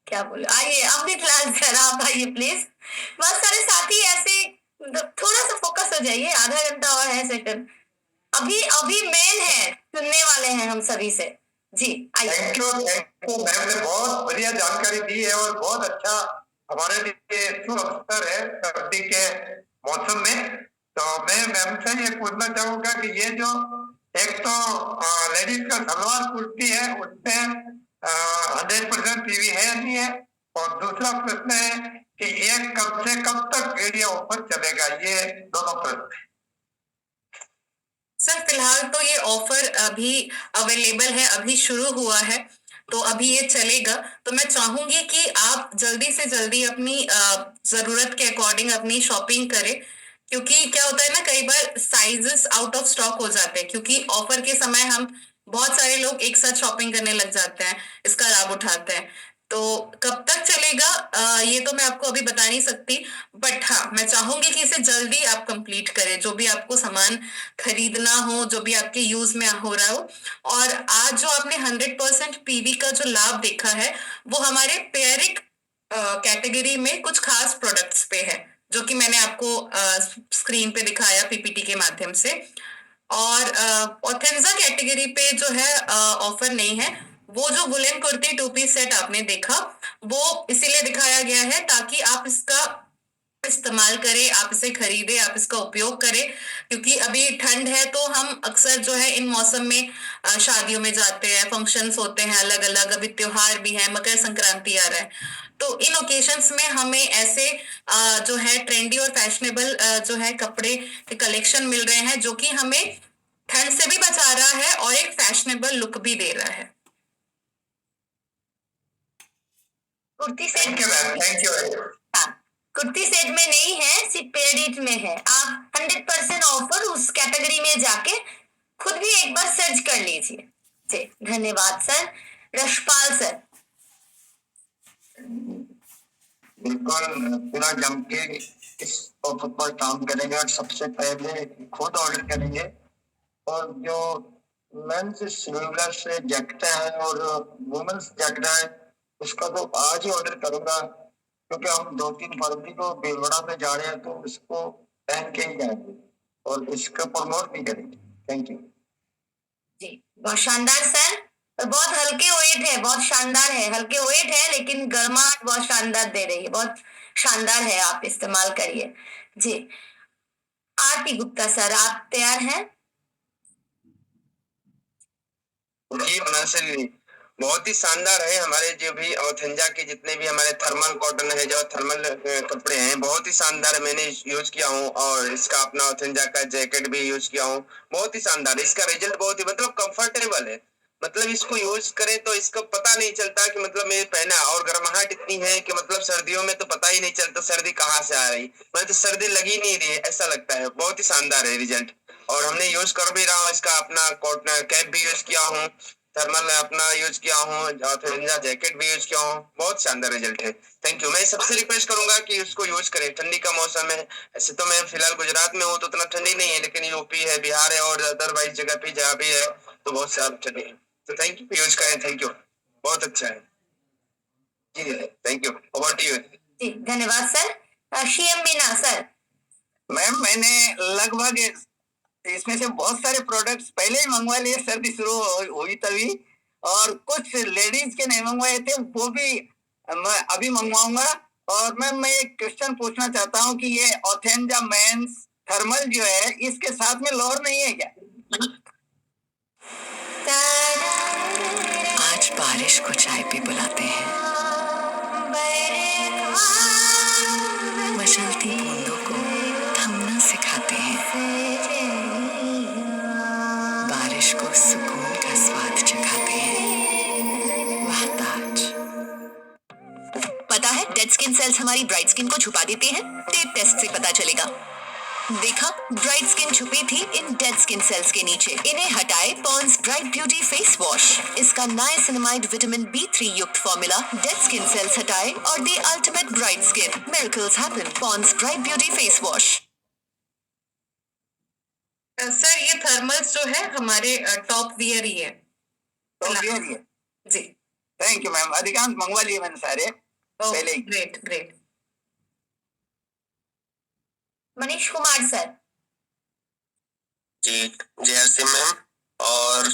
क्या बोले, आइए अमित लाल सर आप आइए प्लीज। बहुत सारे साथी ऐसे थोड़ा सा फोकस हो जाइए, आधा घंटा और है सेशन। अभी अभी मेन है, सुनने वाले हैं हम सभी से। जी आइए। थैंक यू मैम ने बहुत बढ़िया जानकारी दी है और बहुत अच्छा हमारे लिए शुभ अवसर है सर्दी के मौसम में। तो मैं मैम से ये पूछना चाहूंगा कि ये जो एक तो लेडीज का सलवार कुर्ती है उसमें 100% पीवी है नहीं है, और दूसरा प्रश्न है कि ये कब से कब तक ये ऑफर चलेगा। ये दोनों प्रश्न। सर फिलहाल तो ये ऑफर अभी अवेलेबल है, अभी शुरू हुआ है, तो अभी ये चलेगा। तो मैं चाहूंगी कि आप जल्दी से जल्दी अपनी जरूरत के अकॉर्डिंग अपनी शॉपिंग करें, क्योंकि क्या होता है ना, कई बार साइजेस आउट ऑफ स्टॉक हो जाते हैं, क्योंकि ऑफर के समय हम बहुत सारे लोग एक साथ शॉपिंग करने लग जाते हैं, इसका लाभ उठाते हैं। तो कब तक चलेगा ये तो मैं आपको अभी बता नहीं सकती, बट हाँ मैं चाहूंगी कि इसे जल्दी आप कंप्लीट करें, जो भी आपको सामान खरीदना हो, जो भी आपके यूज में हो रहा हो। और आज जो आपने 100% पीवी का जो लाभ देखा है, वो हमारे पेयरिक कैटेगरी में कुछ खास प्रोडक्ट्स पे है, जो कि मैंने आपको स्क्रीन पे दिखाया पीपीटी के माध्यम से। और ऑथेंजा कैटेगरी पे जो है ऑफर नहीं है। वो जो वुलन कुर्ती 2 पीस सेट आपने देखा, वो इसीलिए दिखाया गया है ताकि आप इसका इस्तेमाल करें, आप इसे खरीदें, आप इसका उपयोग करें, क्योंकि अभी ठंड है तो हम अक्सर जो है इन मौसम में शादियों में जाते हैं, फंक्शंस होते हैं अलग अलग, अभी त्योहार भी है, मकर संक्रांति आ रहा है, तो इन ओकेशंस में हमें ऐसे जो है ट्रेंडी और फैशनेबल जो है कपड़े के कलेक्शन मिल रहे हैं, जो कि हमें ठंड से भी बचा रहा है और एक फैशनेबल लुक भी दे रहा है। Kurti set, thank you. हाँ, कुर्ती सेट में नहीं है, सिर्फ पेडिट में है। आप 100% ऑफर उस कैटेगरी में जाके खुद भी एक बार सर्च कर लीजिए। जी धन्यवाद सर। रशपाल सर। बिल्कुल पूरा जम के इस ऑफर पर काम करेंगे और सबसे पहले खुद ऑर्डर करेंगे। और जो मेंस स्लीवलेस जैकेट है और वुमेन्स जैकेट है, उसका तो आज ही ऑर्डर करूंगा, क्योंकि हम 2-3 फरवरी को भीलवाड़ा में जा रहे हैं, तो इसको पहन के ही जाएंगे और इसको प्रमोट भी करेंगे। थैंक यू जी, बहुत शानदार सर। और बहुत हल्के वेट है, बहुत शानदार है। हल्के वेट है लेकिन गर्माहट बहुत शानदार दे रही है, बहुत शानदार है, आप इस्तेमाल करिए। जी आरती गुप्ता सर, आप तैयार हैं? जी बहुत ही शानदार है। हमारे जो भी ऑथेंजा के जितने भी हमारे थर्मल कॉटन है, जो थर्मल कपड़े हैं, बहुत ही शानदार मैंने यूज किया हूँ, और इसका अपना ऑथेंजा का जैकेट भी यूज किया हूँ, बहुत ही शानदार। इसका रिजल्ट बहुत ही मतलब कंफर्टेबल है, मतलब इसको यूज करें तो इसको पता नहीं चलता कि मतलब मैं पहना, और गर्माहट इतनी है कि मतलब सर्दियों में तो पता ही नहीं चलता सर्दी कहाँ से आ रही, मतलब तो सर्दी लगी नहीं रही है, ऐसा लगता है। बहुत ही शानदार है रिजल्ट, और हमने यूज कर भी रहा हूँ। इसका अपना कॉटन कैप भी यूज किया हूँ, थर्मल अपना यूज किया हूँ, जैकेट भी यूज किया हूँ, बहुत शानदार रिजल्ट है। Thank you. मैं सबसे रिक्वेस्ट करूंगा कि उसको यूज करें, ठंडी का मौसम है। ऐसे तो मैं फिलहाल गुजरात में हूँ तो उतना ठंडी नहीं है, लेकिन यूपी है, बिहार है, और अदरवाइज जगह पे जहाँ भी है तो बहुत सारा ठंडी है। तो थैंक यू, यूज करें। थैंक यू, बहुत अच्छा है जी। Thank you. Over to you. जी धन्यवाद sir. CM Meena sir. Ma'am, मैंने लगभग इसमें से बहुत सारे प्रोडक्ट्स पहले ही मंगवा लिए, सर्दी शुरू हुई तभी, और कुछ लेडीज के नहीं मंगवाए थे, वो भी मैं अभी मंगवाऊंगा। और मैम मैं एक क्वेश्चन पूछना चाहता हूँ कि ये ऑथेंजा मेंस थर्मल जो है इसके साथ में लोअर नहीं है क्या? आज बारिश को चाय पे बुलाते हैं, मचलती बूंदों को थमना सिखाते हैं, बारिश को सुकून का स्वाद चखाते हैं। वाह ताज। पता है डेड स्किन सेल्स हमारी ब्राइट स्किन को छुपा देते हैं? टेप टेस्ट से पता चलेगा। देखा, ब्राइट स्किन छुपी थी इन डेड स्किन सेल्स के नीचे। इन्हें हटाए Pond's bright beauty face wash. इसका नाइसिनामाइड विटामिन B3 युक्त फॉर्मूला डेड स्किन सेल्स हटाए और दे ultimate bright skin. Miracles happen. Pond's bright beauty face wash. Sir ये थर्मल्स जो है हमारे टॉप वियर ही है। तो क्लियर ही है। जी। थैंक यू मैम, अधिकांश मंगवा लिए मैंने सारे पहले ही। Great great. Manish Kumar sir. जी जय मैम। और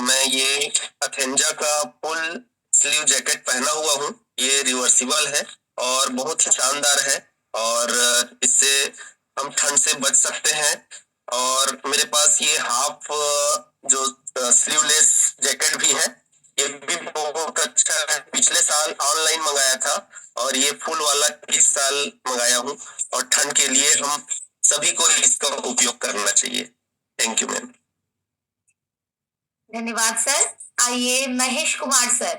मैं ये अथेंजा का फुल स्लीव जैकेट पहना हुआ हूँ। ये रिवर्सिबल है और बहुत ही शानदार है और इससे हम ठंड से बच सकते हैं। और मेरे पास ये हाफ जो स्लीवलेस जैकेट भी है, ये भी बहुत अच्छा है। पिछले साल ऑनलाइन मंगाया था और ये फुल वाला इस साल मंगाया हूँ और ठंड के लिए हम सभी को इसका उपयोग करना चाहिए। Thank you ma'am. धन्यवाद सर। आइए Mahesh Kumar sir.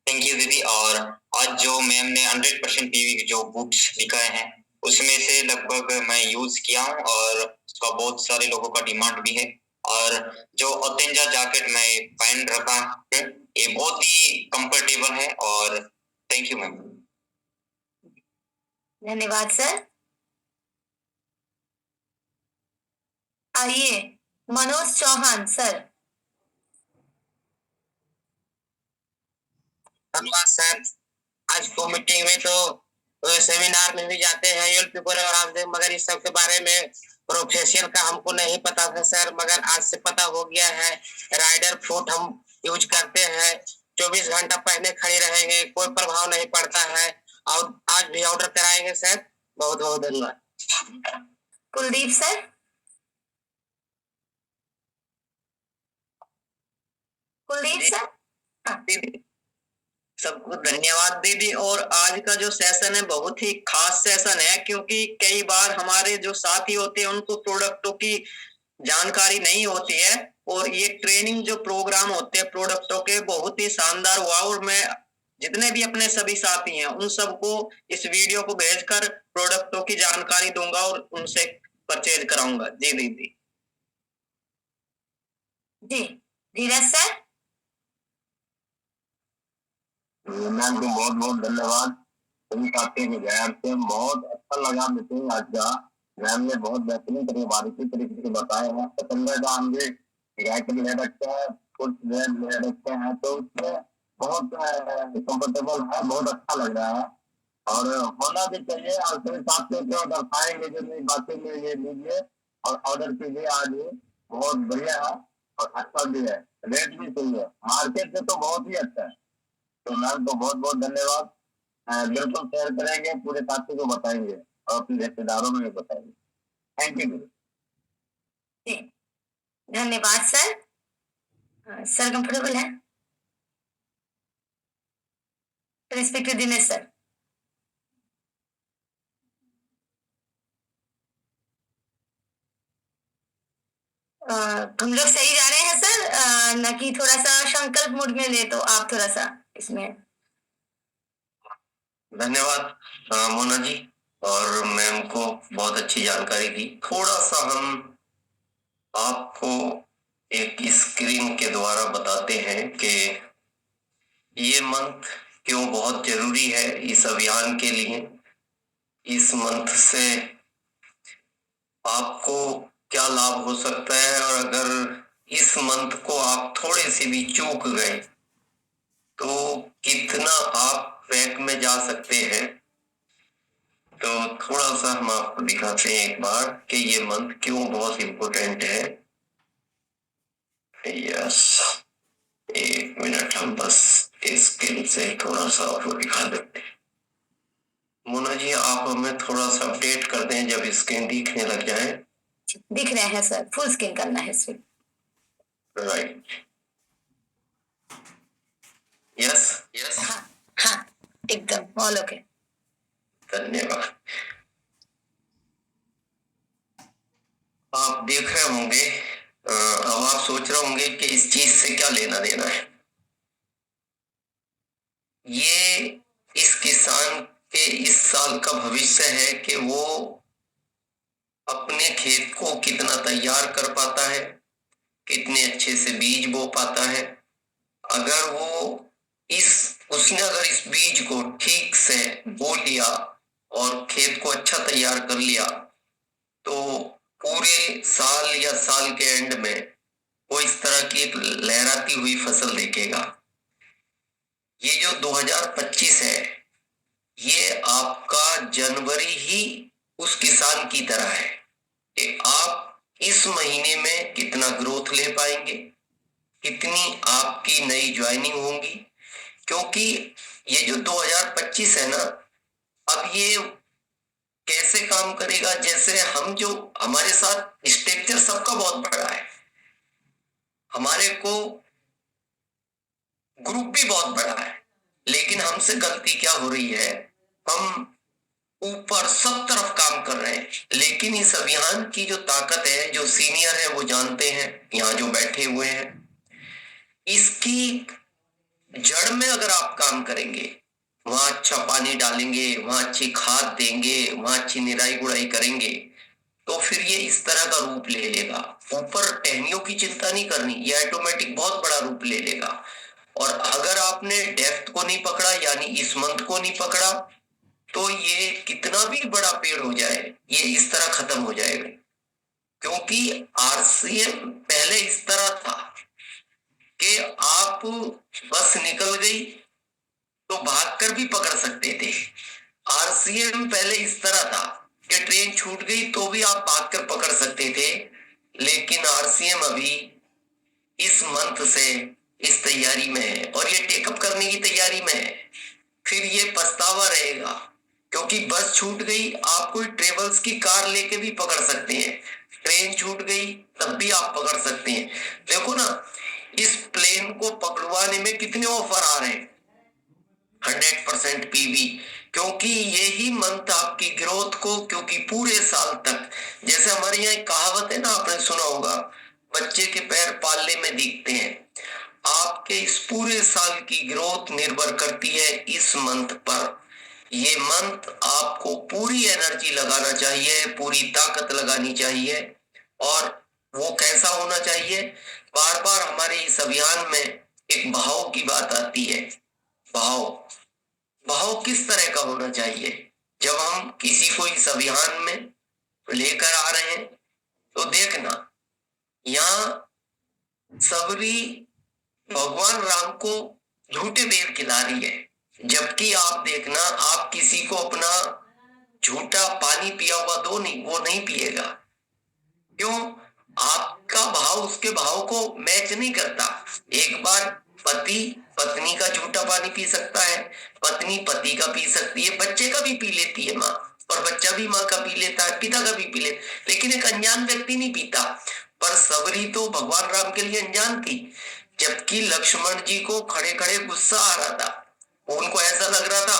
Thank you दीदी। और आज जो मैम ने 100% पीवी के जो बूट्स दिखाए हैं उसमें से लगभग मैं यूज किया हूँ और उसका बहुत सारे लोगों का डिमांड भी है। और जो अथेंजा जैकेट मैं पहन रखा हूँ ये बहुत ही कंफर्टेबल है और थैंक यू मैम। धन्यवाद सर। आइए मनोज चौहान सर। धन्यवाद सर। आज को मीटिंग में तो सेमिनार में भी जाते हैं यूट्यूब पर और मगर इस सब के बारे में प्रोफेशन का हमको नहीं पता था सर, मगर आज से पता हो गया है। राइडर फुट हम यूज करते हैं, 24 घंटा पहने खड़े रहेंगे, कोई प्रभाव नहीं पड़ता है और आज भी ऑर्डर कराएंगे सर। बहुत बहुत धन्यवाद। कुलदीप सर। कुलदीप सर। सबको धन्यवाद दीदी। और आज का जो सेशन है बहुत ही खास सेशन है क्योंकि कई बार हमारे जो साथी होते हैं उनको प्रोडक्टों की जानकारी नहीं होती है और ये ट्रेनिंग जो प्रोग्राम होते हैं प्रोडक्टों के बहुत ही शानदार हुआ। और मैं जितने भी अपने सभी साथी हैं उन सबको इस वीडियो को भेजकर प्रोडक्टों की जानकारी दूंगा और उनसे परचेज कराऊंगा। जी दीदी। जी धीरज सर। मैम को बहुत बहुत धन्यवाद। सभी साथियों को जय से बहुत अच्छा लगा मीटिंग आज का। मैम ने बहुत बेहतरीन तरीके बारीकी तरीके से बताया है। पतंगा का हम भी जैकेट ले रखते हैं, कुछ ले रखते हैं तो उसमें बहुत कंफर्टेबल है, बहुत अच्छा लग रहा है और होना भी चाहिए। और सभी साथियों को दर्शाएंगे जो मेरी बातें में ये लीजिए और ऑर्डर कीजिए। आज ही बहुत बढ़िया है और अच्छा भी है, रेट भी सही है, मार्केट से तो बहुत ही अच्छा है। तो मैम को बहुत बहुत धन्यवाद। बिल्कुल शेयर करेंगे, पूरे साथी को बताएंगे और अपने रिश्तेदारों में भी बताएंगे। Thank you. धन्यवाद सर। सर कंफर्टेबल है? Respected Dinesh sir. हम लोग सही जा रहे हैं सर, न कि थोड़ा सा संकल्प मूड में ले तो आप थोड़ा सा इसमें। धन्यवाद मोना जी और मैम को बहुत अच्छी जानकारी दी। थोड़ा सा हम आपको एक स्क्रीन के द्वारा बताते हैं कि ये मंथ क्यों बहुत जरूरी है इस अभियान के लिए। इस मंथ से आपको क्या लाभ हो सकता है और अगर इस मंथ को आप थोड़े से भी चूक गए तो कितना आप ट्रैक में जा सकते हैं। तो थोड़ा सा हम आपको दिखाते हैं एक बार कि ये मंथ क्यों बहुत इम्पोर्टेंट है। यस, एक मिनट हम बस स्क्रीन से थोड़ा सा आपको दिखा देते हैं। मोना जी आप आप हमें थोड़ा सा अपडेट कर दें जब स्क्रीन दिखने लग जाए। दिख रहे हैं सर, फुल स्क्रीन करना है सिर्फ। राइट, यस यस, हाँ हाँ एकदम ऑल ओके। धन्यवाद। आप देख रहे होंगे, अब आप सोच रहे होंगे कि इस चीज से क्या लेना देना है। ये इस किसान के इस साल का भविष्य है कि वो अपने खेत को कितना तैयार कर पाता है, कितने अच्छे से बीज बो पाता है। अगर वो उसने अगर इस बीज को ठीक से बो लिया और खेत को अच्छा तैयार कर लिया तो पूरे साल या साल के एंड में वो इस तरह की एक लहराती हुई फसल देखेगा। ये जो 2025 है, ये आपका जनवरी ही उस किसान की तरह है कि आप इस महीने में कितना ग्रोथ ले पाएंगे, कितनी आपकी नई ज्वाइनिंग होंगी। क्योंकि ये जो 2025 है ना, अब ये कैसे काम करेगा, जैसे हम जो हमारे साथ स्ट्रक्चर सबका बहुत बड़ा है, हमारे को ग्रुप भी बहुत बड़ा है, लेकिन हमसे गलती क्या हो रही है, हम ऊपर सब तरफ काम कर रहे हैं। लेकिन इस अभियान की जो ताकत है, जो सीनियर है वो जानते हैं, यहाँ जो बैठे हुए हैं, इसकी जड़ में अगर आप काम करेंगे, वहां अच्छा पानी डालेंगे, वहां अच्छी खाद देंगे, वहां अच्छी निराई गुड़ाई करेंगे, तो फिर ये इस तरह का रूप ले लेगा। ऊपर टहनियों की चिंता नहीं करनी, ये ऑटोमेटिक बहुत बड़ा रूप ले लेगा। और अगर आपने डेप्थ को नहीं पकड़ा, यानी इस मंथ को नहीं पकड़ा, तो ये कितना भी बड़ा पेड़ हो जाए, ये इस तरह खत्म हो जाएगा। क्योंकि आरसीएम पहले इस तरह था कि आप बस निकल गई तो भागकर भी पकड़ सकते थे। आरसीएम पहले इस तरह था कि ट्रेन छूट गई तो भी आप भागकर पकड़ सकते थे। लेकिन आरसीएम अभी इस मंथ से इस तैयारी में है और ये टेकअप करने की तैयारी में है। फिर ये पछतावा रहेगा, क्योंकि बस छूट गई, आप कोई ट्रेवल्स की कार लेके भी पकड़ सकते हैं। ट्रेन छूट गई तब भी आप पकड़ सकते हैं। देखो ना, इस प्लेन को पकड़वाने में कितने ऑफर आ रहे हैं, 100% पीवी, क्योंकि यही मंथ आपकी ग्रोथ को, क्योंकि पूरे साल तक, जैसे हमारे यहाँ एक कहावत है ना, आपने सुना होगा, बच्चे के पैर पाले में दिखते हैं। आपके इस पूरे साल की ग्रोथ निर्भर करती है इस मंथ पर। ये मंथ आपको पूरी एनर्जी लगाना चाहिए, पूरी ताकत लगानी चाहिए। और वो कैसा होना चाहिए, बार बार हमारे इस अभियान में एक भाव की बात आती है। भाव किस तरह का होना चाहिए, जब हम किसी को इस अभियान में लेकर आ रहे हैं, तो देखना, यहाँ सबरी भगवान राम को झूठे बेर खिला रही है, जबकि आप देखना, आप किसी को अपना झूठा पानी पिया हुआ दो, नहीं, वो नहीं पिएगा। क्यों? आपका भाव उसके भाव को मैच नहीं करता। एक बार पति पत्नी का झूठा पानी पी सकता है, पत्नी पति का पी सकती है, बच्चे का भी पी लेती है माँ, और बच्चा भी माँ का पी लेता है, पिता का भी पी लेता, लेकिन एक अनजान व्यक्ति नहीं पीता। पर सबरी तो भगवान राम के लिए अनजान थी, जबकि लक्ष्मण जी को खड़े खड़े गुस्सा आ रहा था। उनको ऐसा लग रहा था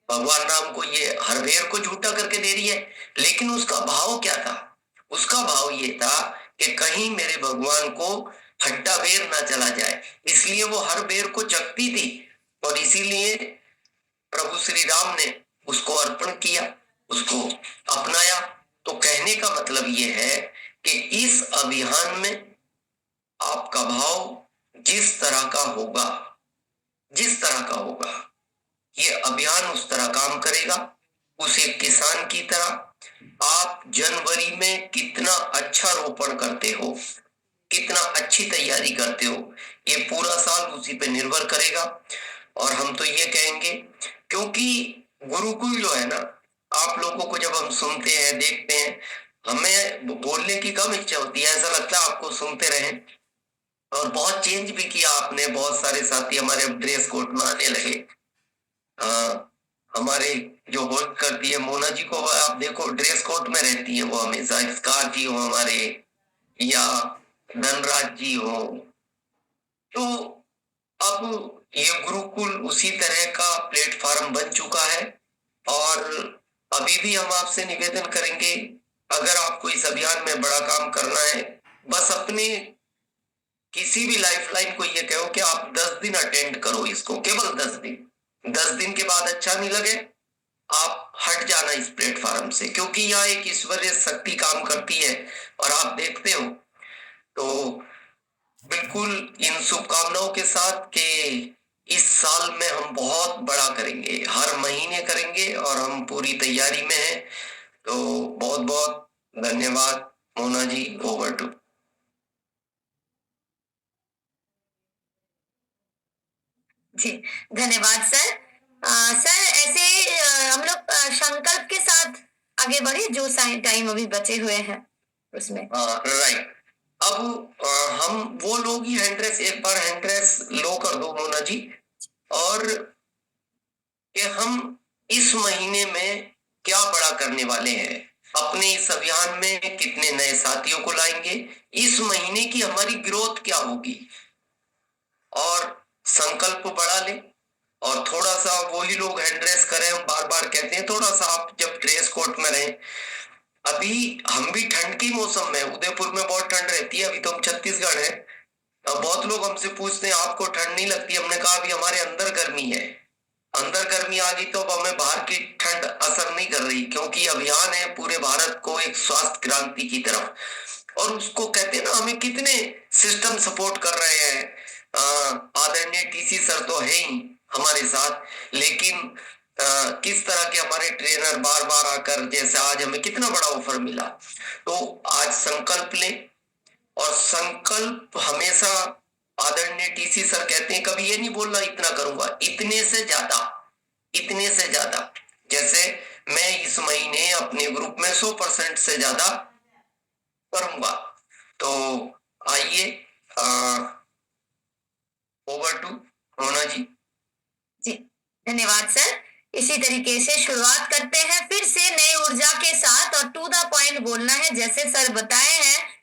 भगवान राम को ये हर बेर को झूठा करके दे रही है, लेकिन उसका भाव क्या था? उसका भाव ये था कि कहीं मेरे भगवान को हट्टा बेर ना चला जाए, इसलिए वो हर बेर को चखती थी, और इसीलिए प्रभु श्री राम ने उसको अर्पण किया, उसको अपनाया। तो कहने का मतलब ये है कि इस अभियान में आपका भाव जिस तरह का होगा, ये अभियान उस तरह काम करेगा। उस एक किसान की तरह आप जनवरी में कितना अच्छा रोपण करते हो, कितना अच्छी तैयारी करते हो, ये पूरा साल उसी पे निर्भर करेगा। और हम तो ये कहेंगे, क्योंकि गुरुकुल जो है ना, आप लोगों को जब हम सुनते हैं, देखते हैं, हमें बोलने की कम इच्छा होती है, ऐसा लगता है आपको सुनते रहें। और बहुत चेंज भी किया आपने, बहुत सारे साथी हमारे ड्रेस कोड में आने लगे। हमारे जो होस्ट करती है मोना जी को आप देखो ड्रेस कोड में रहती है वो हमेशा, स्कार जी हो हमारे या धनराज जी हो। तो अब ये गुरुकुल उसी तरह का प्लेटफॉर्म बन चुका है और अभी भी हम आपसे निवेदन करेंगे, अगर आपको इस अभियान में बड़ा काम करना है, बस अपने किसी भी लाइफलाइन को ये कहो कि आप 10 दिन अटेंड करो इसको, केवल 10 दिन। 10 दिन के बाद अच्छा नहीं लगे आप हट जाना इस प्लेटफॉर्म से, क्योंकि यहाँ एक ईश्वरीय शक्ति काम करती है और आप देखते हो। तो बिल्कुल इन शुभकामनाओं के साथ कि इस साल में हम बहुत बड़ा करेंगे, हर महीने करेंगे और हम पूरी तैयारी में हैं। तो बहुत बहुत धन्यवाद मोना जी, ओवर टू। जी धन्यवाद सर। सर ऐसे हम लोग संकल्प के साथ आगे बढ़े, जो टाइम अभी बचे हुए हैं उसमें। राइट, अब हम वो लोग ही हैंड्रेस एक बार हैंड्रेस लो कर दो मोना जी, और कि हम इस महीने में क्या बड़ा करने वाले हैं, अपने इस अभियान में कितने नए साथियों को लाएंगे, इस महीने की हमारी ग्रोथ क्या होगी, और संकल्प बढ़ा ले। और थोड़ा सा वही लोग हैंड्रेस करें, हम बार बार कहते हैं थोड़ा सा आप जब ड्रेस कोड में रहें। अभी हम भी ठंड के मौसम में, उदयपुर में बहुत ठंड रहती है, अभी तो हम छत्तीसगढ़ है। बहुत लोग हमसे पूछते हैं आपको ठंड नहीं लगती, हमने कहा अभी हमारे अंदर गर्मी है, अंदर गर्मी आ गई तो अब हमें बाहर की ठंड असर नहीं कर रही, क्योंकि अभियान है पूरे भारत को एक स्वास्थ्य क्रांति की तरफ, और उसको कहते हैं ना हमें कितने सिस्टम सपोर्ट कर रहे हैं। आदरणीय टीसी सर तो है ही हमारे साथ, लेकिन किस तरह के हमारे ट्रेनर बार बार आकर, जैसे आज हमें कितना बड़ा ऑफर मिला। तो आज संकल्प लें, और संकल्प हमेशा आदरणीय टीसी सर कहते हैं कभी ये नहीं बोलना इतना करूंगा, इतने से ज्यादा, इतने से ज्यादा। जैसे मैं इस महीने अपने ग्रुप में 100% से ज्यादा करूंगा। तो आइए ओवर टू मोना जी। जी धन्यवाद सर। इसी तरीके से शुरुआत करते हैं फिर से नई ऊर्जा के साथ, और टू द पॉइंट बोलना है, जैसे सर बताए हैं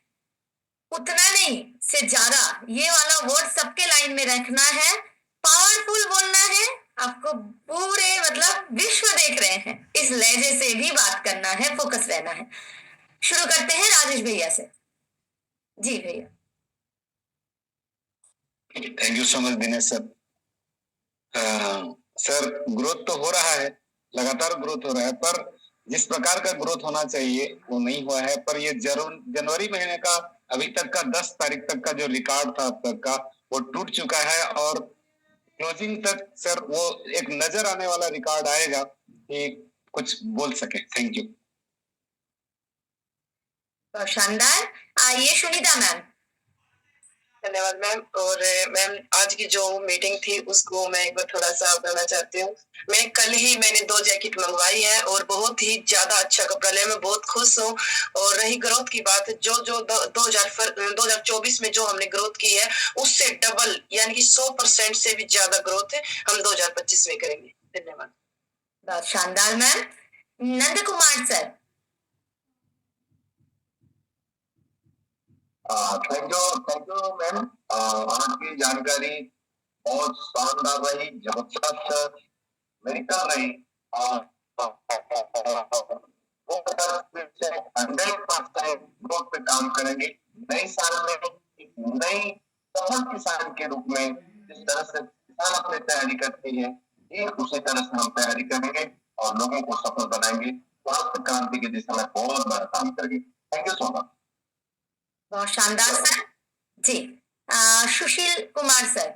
उतना नहीं से ज्यादा, ये वाला वर्ड सबके लाइन में रखना है, पावरफुल बोलना है, आपको पूरे मतलब विश्व देख रहे हैं, इस लहजे से भी बात करना है, फोकस रहना है। शुरू करते हैं राजेश भैया से। जी भैया। Thank you so much Dinesh sir. Sir growth तो हो रहा है, लगातार ग्रोथ हो रहा है, पर जिस प्रकार का ग्रोथ होना चाहिए वो नहीं हुआ है। पर ये जनवरी महीने का अभी तक का 10 तारीख तक का जो रिकॉर्ड था अब तक का, वो टूट चुका है, और क्लोजिंग तक सर वो एक नजर आने वाला रिकॉर्ड आएगा कि कुछ बोल सके। Thank you. शानदार। आइए सुनीता मैम। धन्यवाद मैम। और मैम आज की जो मीटिंग थी उसको मैं एक बार थोड़ा सा बताना चाहती हूँ। मैंने 2 जैकेट मंगवाई है और बहुत ही ज्यादा अच्छा कपड़ा लिया, मैं बहुत खुश हूँ। और रही ग्रोथ की बात, जो 2024 में जो हमने ग्रोथ की है उससे डबल यानी कि 100% से भी ज्यादा ग्रोथ हम 2025 में करेंगे। धन्यवाद। बहुत शानदार ma'am. Nand Kumar sir. Thank you ma'am. आज की जानकारी बहुत शानदार रही, जबरदस्त मेडिकल रही, और 100% ग्रोथ पे काम करेंगे। नए साल में नई सफल किसान के रूप में जिस तरह से किसान अपनी तैयारी करती है, एक उसी तरह से हम तैयारी करेंगे और लोगों को सफल बनाएंगे, स्वास्थ्य क्रांति की दिशा में बहुत बड़ा काम करेंगे। Thank you so much. बहुत शानदार सर। जी सुशील कुमार सर।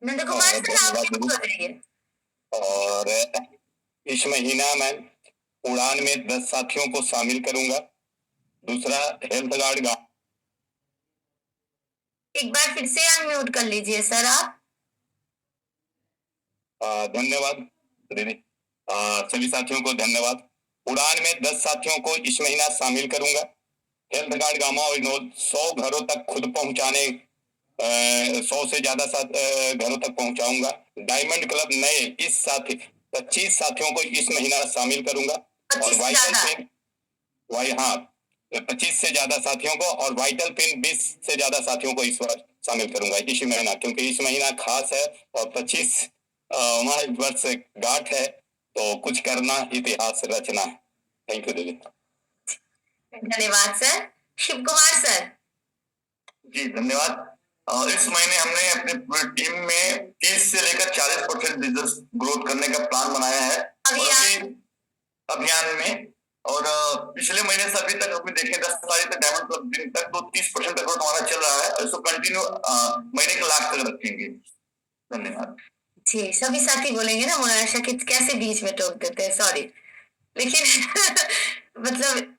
नंद कुमार सर आप बताइए। और इस महीना मैं उड़ान में 10 साथियों को शामिल करूंगा। दूसरा हेल्थ गार्ड गांव। एक बार फिर से अनम्यूट कर लीजिए सर आप। धन्यवाद सभी साथियों को धन्यवाद। उड़ान में 10 साथियों को इस महीना शामिल करूंगा। हेल्थ गार्ड गामा और 100 घरों तक खुद पहुंचाने, 100 से ज्यादा घरों तक पहुंचाऊंगा। डायमंड क्लब नए इस साथी 25 साथियों को इस महीना शामिल करूंगा और 25 से वाइटल ज्यादा। पिन 25 से ज्यादा साथियों को और वाइटल पिन 20 से ज्यादा साथियों को इस बार शामिल करूंगा इसी महीना, क्योंकि इस महीना खास है और 25 वर्ष गांठ है, तो कुछ करना इतिहास रचना है। थैंक यू दीदी। धन्यवाद सर। शिव कुमार सर। जी धन्यवाद। इस महीने हमने अपनी पूरी टीम में 30 से लेकर 40% बिजनेस ग्रोथ करने का प्लान बनाया है अभियान में। और पिछले महीने से अभी तक अपने देखें 10 तारीख तक डायमंड क्लब दिन तक तो 30% तक ग्रोथ हमारा चल रहा है और इसको कंटिन्यू महीने के लास्ट तक रखेंगे। धन्यवाद जी। सभी साथी बोलेंगे ना, मोनालिसा कि कैसे बीच में टोक देते हैं, सॉरी, लेकिन मतलब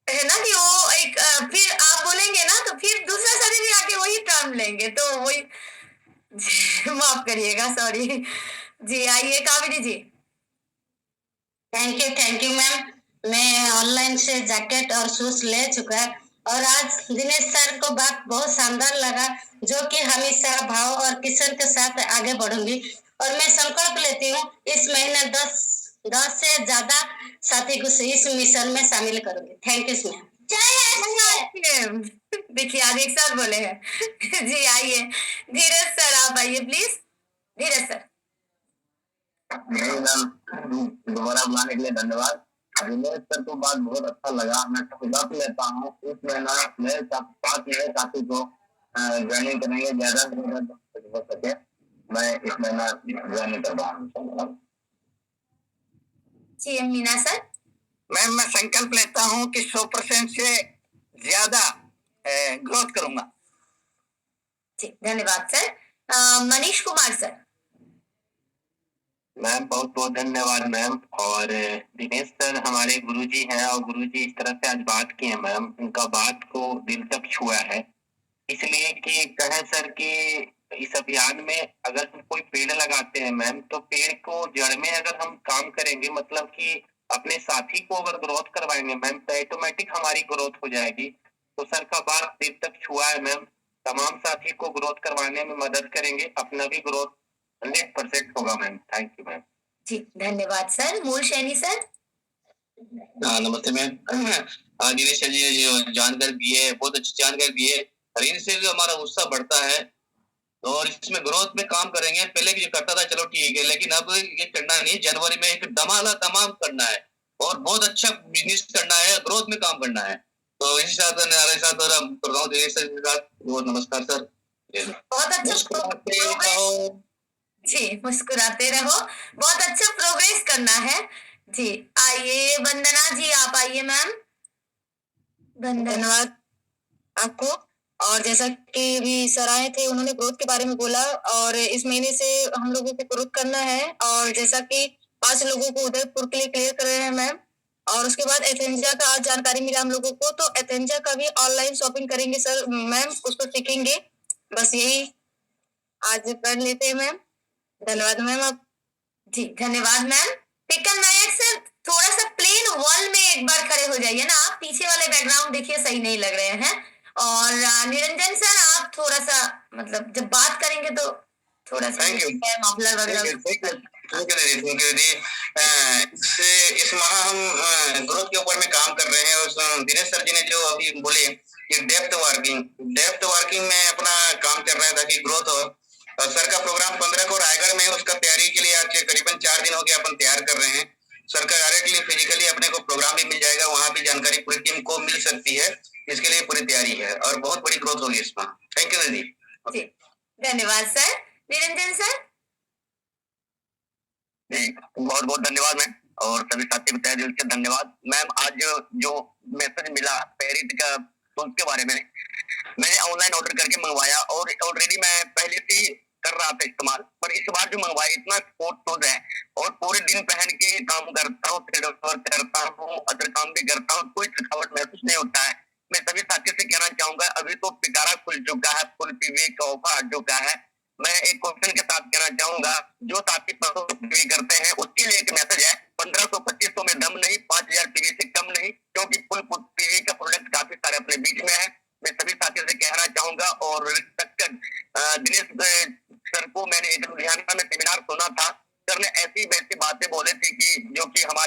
है ना कि वो एक फिर आप बोलेंगे ना तो फिर दूसरा साथी भी आके वही टर्म लेंगे, तो वही माफ करिएगा, सॉरी जी। आइए Kaveri ji. Thank you ma'am. मैं ऑनलाइन से जैकेट और शूज ले चुका है और आज दिनेश सर को बात बहुत शानदार लगा, जो कि हमेशा भाव और किशन के साथ आगे बढ़ूंगी और मैं संकल्प लेती हूँ इस महीने 10 से ज्यादा साथी को इस मिशन में शामिल करूंगी। Thank you ma'am. देखिए आज एक साथ बोले हैं जी। आइए धीरज सर, आप आइए प्लीज। Dheeraj sir. दोबारा बुलाने के लिए धन्यवाद। दिनेश सर को बात बहुत अच्छा लगा। मैं रख लेता हूँ इस महीना मेरे साथ नए साथी को ज्वाइनिंग करेंगे, ज्यादा हो सके मैं इस महीना ज्वाइनिंग कर रहा हूँ। जी मीना सर। मैम मैं संकल्प लेता हूँ कि 100% से ज्यादा ग्रोथ करूंगा। जी धन्यवाद sir. Manish Kumar sir. Ma'am बहुत बहुत धन्यवाद मैम। और दिनेश सर हमारे गुरुजी हैं और गुरुजी इस तरह से आज बात की है मैम, उनका बात को दिल तक छुआ है, इसलिए कि कहें सर कि इस अभियान में अगर हम कोई पेड़ लगाते हैं मैम, तो पेड़ को जड़ में अगर हम काम करेंगे, मतलब कि अपने साथी को अगर ग्रोथ करवाएंगे मैम, तो ऑटोमेटिक हमारी ग्रोथ हो जाएगी। तो सर का बात दिल तक छुआ है मैम। तमाम साथी को ग्रोथ करवाने में मदद करेंगे, अपना भी ग्रोथ 100% होगा मैम। Thank you ma'am. जी धन्यवाद सर। मूल शैनी सर। नमस्ते मैम। दिनेश सर जी जो जानकारी दी है, बहुत अच्छी जानकारी दी है। हरीन से जो हमारा उत्साह बढ़ता है और इसमें ग्रोथ में काम करेंगे। पहले भी जो करता था चलो ठीक है, लेकिन अब ये करना नहीं, जनवरी में एक धमाला तमाम करना है और बहुत अच्छा बिजनेस करना है, ग्रोथ में काम करना है। तो इसी साथ हमारे साथ दिनेश सर के साथ बहुत नमस्कार सर। बहुत अच्छा जी, मुस्कुराते रहो। बहुत अच्छा प्रोग्रेस करना है जी। आइए वंदना जी, आप आइए मैम। धन्यवाद आपको। और जैसा कि भी सर आए थे, उन्होंने ग्रोथ के बारे में बोला और इस महीने से हम लोगों को ग्रोथ करना है। और जैसा कि 5 लोगों को उदयपुर के लिए क्लियर कर रहे हैं मैम, और उसके बाद एथेंजा का आज जानकारी मिला हम लोगों को, तो एथेंजा का भी ऑनलाइन शॉपिंग करेंगे सर मैम, उसको सीखेंगे। बस यही आज कर लेते हैं मैम। धन्यवाद मैम। आप जी धन्यवाद मैम। टिकन नायक सर, थोड़ा सा प्लेन वॉल में एक बार खड़े हो जाइए ना, आप पीछे वाले बैकग्राउंड देखिए सही नहीं लग रहे हैं। और निरंजन सर, आप थोड़ा सा मतलब जब बात करेंगे तो थोड़ा सा मफलर वगैरह। इस माह हम ग्रोथ के ऊपर में काम कर रहे हैं और दिनेश सर जी ने जो अभी बोले कि डेप्थ वर्किंग में अपना काम कर रहे हैं ताकि ग्रोथ हो। और सर का प्रोग्राम 15 को रायगढ़ में है, उसका तैयारी के लिए आज करीबन 4 दिन हो गया अपन तैयार कर रहे हैं। सर का डायरेक्टली फिजिकली अपने को प्रोग्राम भी मिल जाएगा, वहाँ भी जानकारी पूरी टीम को मिल सकती है। इसके लिए पूरी तैयारी है और बहुत बड़ी ग्रोथ होगी इसमें। थैंक यू दीदी। जी धन्यवाद सर। निरंजन सर। जी बहुत बहुत धन्यवाद मैम और सभी साथी को तहे दिल से धन्यवाद मैम। आज जो मैसेज मिला पेरिट का शूज के बारे में, मैंने ऑनलाइन ऑर्डर करके मंगवाया और ऑलरेडी मैं पहले से कर रहा था इस्तेमाल, पर इस बार जो मंगवाया इतना स्पोर्ट शूज है और पूरे दिन पहन के काम करता हूँ, फील्ड वर्क करता हूँ, अदर काम भी करता हूँ, कोई थकावट महसूस नहीं होता है। मैं सभी साथियों से कहना चाहूंगा, अभी तो पिटारा खुल चुका है, फुल पीवी का ऑफर आ चुका है। मैं एक क्वेश्चन के साथ कहना चाहूंगा, जो साथी पीवी करते हैं उसके लिए एक मैसेज है, 1500-2500 में दम नहीं, 5000 पीवी से कम नहीं, क्योंकि फुल पीवी का प्रोडक्ट काफी सारे अपने बीच में है। मैं सभी साथियों से कहना चाहूंगा और दिनेश सर को मैंने एक लुधियाना में सेमिनार सुना था, सर ने ऐसी वैसी बातें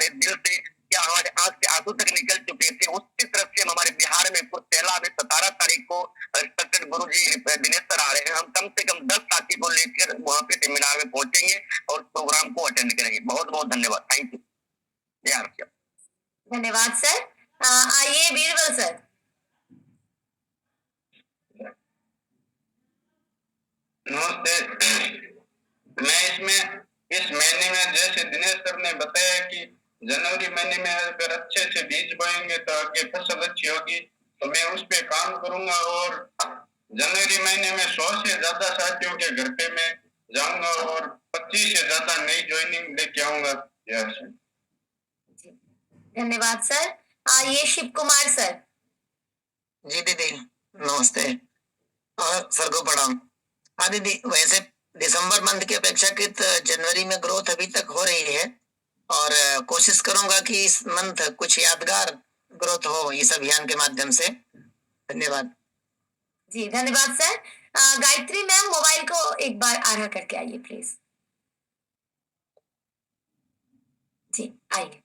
हमारे दिल से या हमारे आंख से आंसू तक निकल चुके थे, उसी तरफ से हम हमारे बिहार में कुर्सेला में 17 तारीख को रिस्पेक्टेड गुरु जी दिनेश सर आ रहे हैं। हम कम से कम 10 साथी को लेकर वहां पे सेमिनार में पहुंचेंगे और प्रोग्राम को अटेंड करेंगे। बहुत बहुत धन्यवाद। Thank you. जय आर। धन्यवाद सर। आइए बीरबल सर। नमस्ते। मैं इस महीने में जैसे दिनेश सर ने बताया कि जनवरी महीने में अगर अच्छे से बीज बोएंगे तो आगे फसल अच्छी होगी, तो मैं उस पे काम करूंगा और जनवरी महीने में 100 से ज्यादा साथियों के घर पे मैं जाऊंगा और 25 से ज्यादा नई ज्वाइनिंग लेके आऊंगा। धन्यवाद सर। आइए शिव कुमार सर। जी दीदी नमस्ते और सर को प्रणाम। हाँ दीदी, वैसे दिसंबर मंथ की अपेक्षाकृत जनवरी में ग्रोथ अभी तक हो रही है और कोशिश करूंगा कि इस मंथ कुछ यादगार ग्रोथ हो इस अभियान के माध्यम से। धन्यवाद। जी धन्यवाद सर। गायत्री मैम मोबाइल को एक बार आरा करके आइए प्लीज। जी आइए।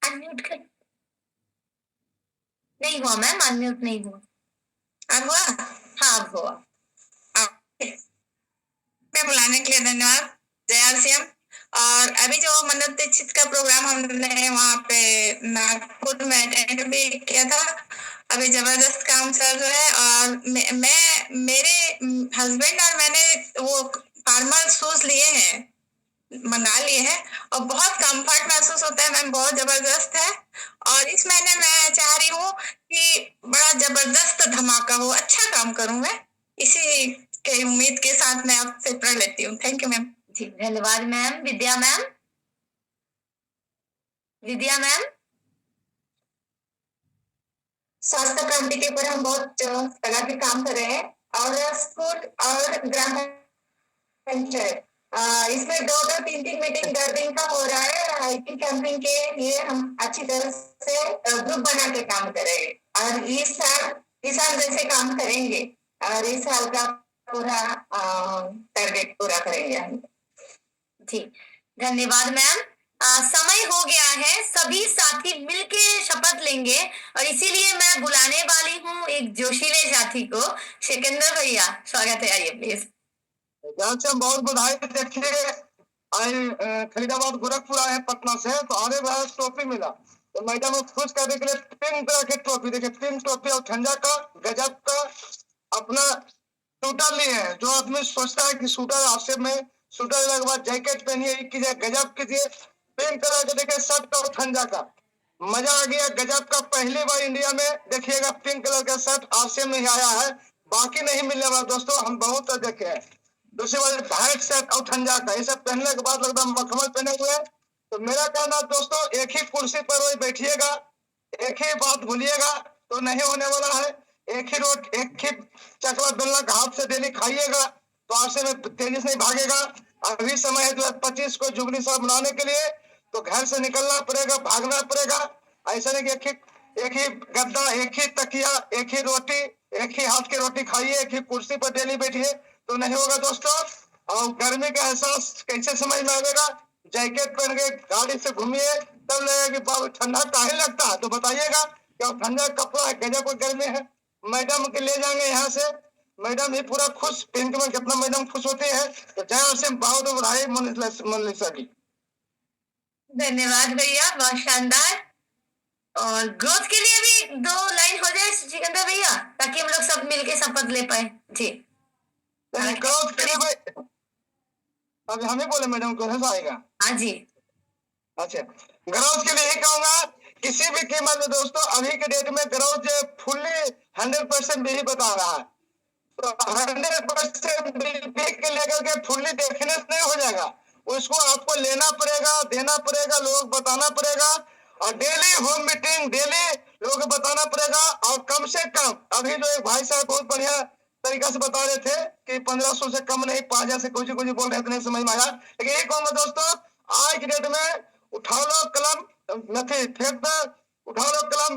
अनम्यूट कर। नहीं हुआ मैम, अनम्यूट नहीं हुआ। अब हुआ? हाँ अब हुआ। मैं बुलाने के लिए धन्यवाद। जय आरसीएम। और अभी जो मन्नत दीक्षित का प्रोग्राम हमने वहाँ पे नागपुर में अटेंड भी किया था। अभी जबरदस्त काम चल रहा है और मैं मेरे हस्बैंड और मैंने वो फॉर्मल शूज लिए हैं, मंगा लिए हैं और बहुत कंफर्ट महसूस होता है मैम, बहुत जबरदस्त है। और इस महीने मैं चाह रही हूँ कि बड़ा जबरदस्त धमाका हो, अच्छा काम करूँ मैं, इसी के उम्मीद के साथ मैं आपसे प्रण लेती हूँ। Thank you ma'am. जी धन्यवाद मैम। विद्या मैम। विद्या मैम। स्वास्थ्य क्रांति के ऊपर हम बहुत प्रकार के काम कर रहे हैं और स्कूल और ग्राम पंचायत इसमें 2-3 मीटिंग दर दिन का हो रहा है। आईटी कैंपिंग के लिए हम अच्छी तरह से ग्रुप बना के काम करेंगे और इस साल जैसे काम करेंगे और इस साल का पूरा टारगेट पूरा करेंगे हम। जी धन्यवाद मैम। समय हो गया है, सभी साथी मिलके शपथ लेंगे और इसीलिए मैं बुलाने वाली हूँ एक जोशीले साथी को। सिकंदर भैया स्वागत है, आइए प्लीज। बहुत बधाई। देखिए फरीदाबाद गोरखपुर आए हैं पटना से, तो आने वाला ट्रॉफी मिला तो मैडम को खुश करने के लिए 3 तरह के ट्रॉफी, देखिए 3 ट्रॉफी और ठंडा का गजब का अपना शूटर लिए हैं। जो आदमी सोचता है कि शूटर आपसे में शूटर लेने के बाद जैकेट पहनिए, कीजिए गजब कीजिए। 3 तरह के देखिए शर्ट और ठंडा का मजा आ गया, गजब का। पहली बार इंडिया में देखिएगा पिंक कलर का शर्ट आपसे में आया है, बाकी नहीं मिलने वाला दोस्तों, हम बहुत देखे हैं। दूसरी बात व्हाइट शर्ट और ठंडा का, ये सब पहनने के बाद लगता है मखमल पहने हुए। तो मेरा कहना दोस्तों, एक ही कुर्सी पर वही बैठिएगा, एक ही बात भूलिएगा तो नहीं होने वाला है। एक ही चकला बेलना हाथ से डेली खाइएगा तो आपसे में तेजी से नहीं भागेगा। अभी समय है 2025 को जुबली साहब मनाने के लिए, तो घर से निकलना पड़ेगा, भागना पड़ेगा। ऐसा नहीं कि एक ही गद्दा, एक ही तकिया, एक ही रोटी, एक ही हाथ की रोटी खाइए, एक ही कुर्सी पर डेली बैठिए तो नहीं होगा दोस्तों। और गर्मी का एहसास कैसे समझ में आएगा? जैकेट पहन के गाड़ी से घूमिए तब लगेगा कि बाबू ठंडा काहे लगता है, तो बताइएगा क्या ठंडा कपड़ा है, गजब को गर्मी है। मैडम के ले जाएंगे यहाँ से, मैडम भी पूरा खुश, पिंक में कितना मैडम खुश होती है। तो जय से बहुत बधाई मोनालिसा जी। धन्यवाद भैया, बहुत शानदार। और ग्रोथ के लिए भी 2 लाइन हो जाए सिकंदर भैया, ताकि हम लोग सब मिलके शपथ ले पाए। जी ग्रोथ के लिए अभी हमें बोले मैडम को आएगा। हाँ जी। अच्छा, ग्रोथ के लिए कहूंगा किसी भी कीमत में दोस्तों, अभी के डेट में ग्रोथ फुल्ली 100% भी बता रहा है, तो 100% के लेकर के फुल्ली देखने से नहीं हो जाएगा, उसको आपको लेना पड़ेगा, देना पड़ेगा, लोग बताना पड़ेगा और डेली होम मीटिंग, डेली लोग बताना पड़ेगा। और कम से कम अभी जो एक भाई साहब बहुत बढ़िया तरीका से बता रहे थे कि 1500 से कम नहीं, 5000 से कुछ बोल रहे थे, नहीं समझ में आया। लेकिन ये कहूंगा दोस्तों, आज की डेट में उठा लो कलम, फेंक दो, उठा लो कलम,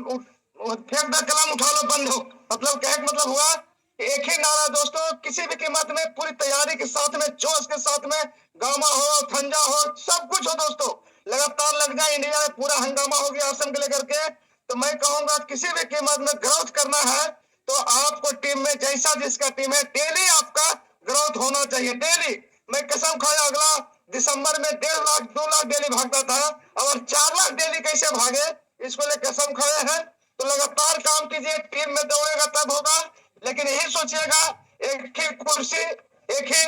फेंक दो कलम, उठा लो बंदूक। मतलब क्या मतलब हुआ एक ही नारा दोस्तों, किसी भी कीमत में, पूरी तैयारी के साथ में, जोश के साथ में, गामा हो, थंजा हो, सब कुछ हो दोस्तों, लगातार लग जाए। इंडिया में पूरा हंगामा हो गया असम के लेकर के। तो मैं कहूंगा किसी भी कीमत में ग्रोथ करना है तो आपको टीम में जैसा जिसका टीम है, डेली आपका ग्रोथ होना चाहिए, डेली। मैं कसम खाया, अगला दिसंबर में 1.5 लाख 2 लाख डेली भागता था, और 4 लाख डेली कैसे भागे, इसको ले कसम खाए हैं। तो लगातार काम कीजिए, टीम में दौड़ेगा तब होगा। लेकिन यही सोचिएगा, एक ही कुर्सी, एक ही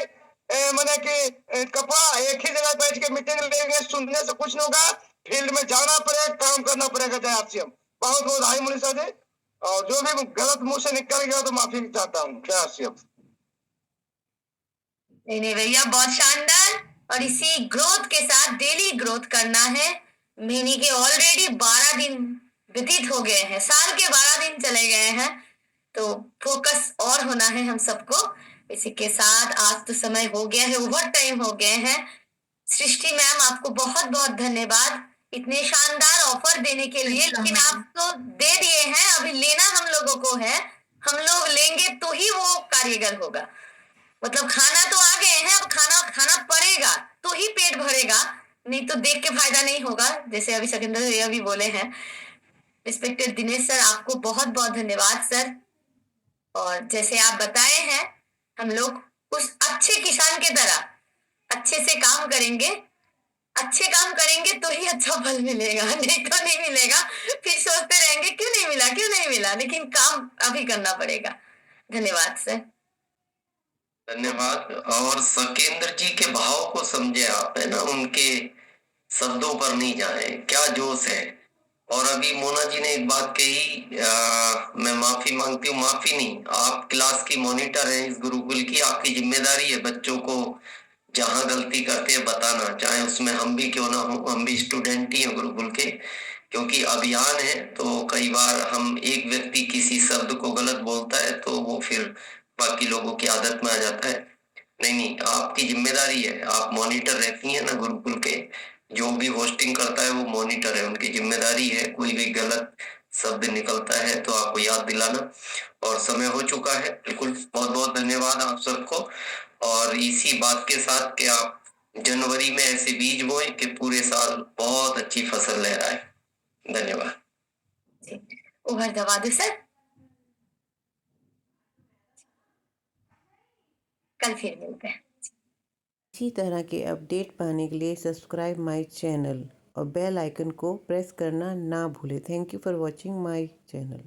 मैंने कि कपड़ा, एक ही जगह बैठ के मीटिंग लेंगे, सुनने से कुछ नहीं होगा। फील्ड में जाना पड़ेगा, काम करना पड़ेगा। जय आरसीएम। बहुत बहुत हाई मुनीषा जी, और जो भी गलत मुंह से निकल गया तो माफी चाहता हूँ। जय आरसीएम। नहीं भैया, बहुत शानदार। और इसी ग्रोथ के साथ डेली ग्रोथ करना है। महीने के ऑलरेडी 12 दिन व्यतीत हो गए हैं, साल के 12 दिन चले गए हैं, तो फोकस और होना है हम सबको। इसी के साथ आज तो समय हो गया है, ओवर टाइम हो गए हैं। सृष्टि मैम, आपको बहुत बहुत धन्यवाद इतने शानदार ऑफर देने के लिए। लेकिन आप तो दे दिए हैं, अभी लेना हम लोगों को है। हम लोग लेंगे तो ही वो कार्यगर होगा। मतलब खाना तो आ गए हैं, अब खाना पड़ेगा तो ही पेट भरेगा, नहीं तो देख के फायदा नहीं होगा, जैसे अभी सकिंदर भैया भी बोले हैं। रिस्पेक्टेड दिनेश सर, आपको बहुत बहुत धन्यवाद सर। और जैसे आप बताए हैं, हम लोग उस अच्छे किसान के तरह अच्छे से काम करेंगे। अच्छे काम करेंगे तो ही अच्छा फल मिलेगा, नहीं तो नहीं मिलेगा। फिर सोचते रहेंगे क्यों नहीं मिला, लेकिन काम अभी करना पड़ेगा। धन्यवाद सर। धन्यवाद। और सकेंद्र जी के भाव को समझे आप, है ना, उनके शब्दों पर नहीं जाए, क्या जोश है। और अभी मोना जी ने एक बात कही, मैं माफी मांगती हूँ, माफी नहीं, आप क्लास की मॉनिटर हैं इस गुरुकुल की, आपकी जिम्मेदारी है बच्चों को जहां गलती करते हैं बताना, चाहे उसमें हम भी क्यों ना हो, हम भी स्टूडेंट ही हैं गुरुकुल के। क्योंकि अभियान है तो कई बार हम एक व्यक्ति किसी शब्द को गलत बोलता है तो वो फिर बाकी लोगों की आदत में आ जाता है। नहीं, आपकी जिम्मेदारी है, आप मॉनिटर रहती हैं ना गुरुकुल के, जो भी होस्टिंग करता है वो मॉनिटर है, उनकी जिम्मेदारी है। कोई भी गलत शब्द निकलता है तो आपको याद दिलाना। और समय हो चुका है, बिल्कुल। बहुत बहुत धन्यवाद आप सबको। और इसी बात के साथ कि आप जनवरी में ऐसे बीज बोएं कि पूरे साल बहुत अच्छी फसल लहराए। धन्यवाद। ओवर दबा दो सर। कल फिर मिलते हैं। इसी तरह के अपडेट पाने के लिए सब्सक्राइब माय चैनल और बेल आइकन को प्रेस करना ना भूलें। Thank you for watching my channel.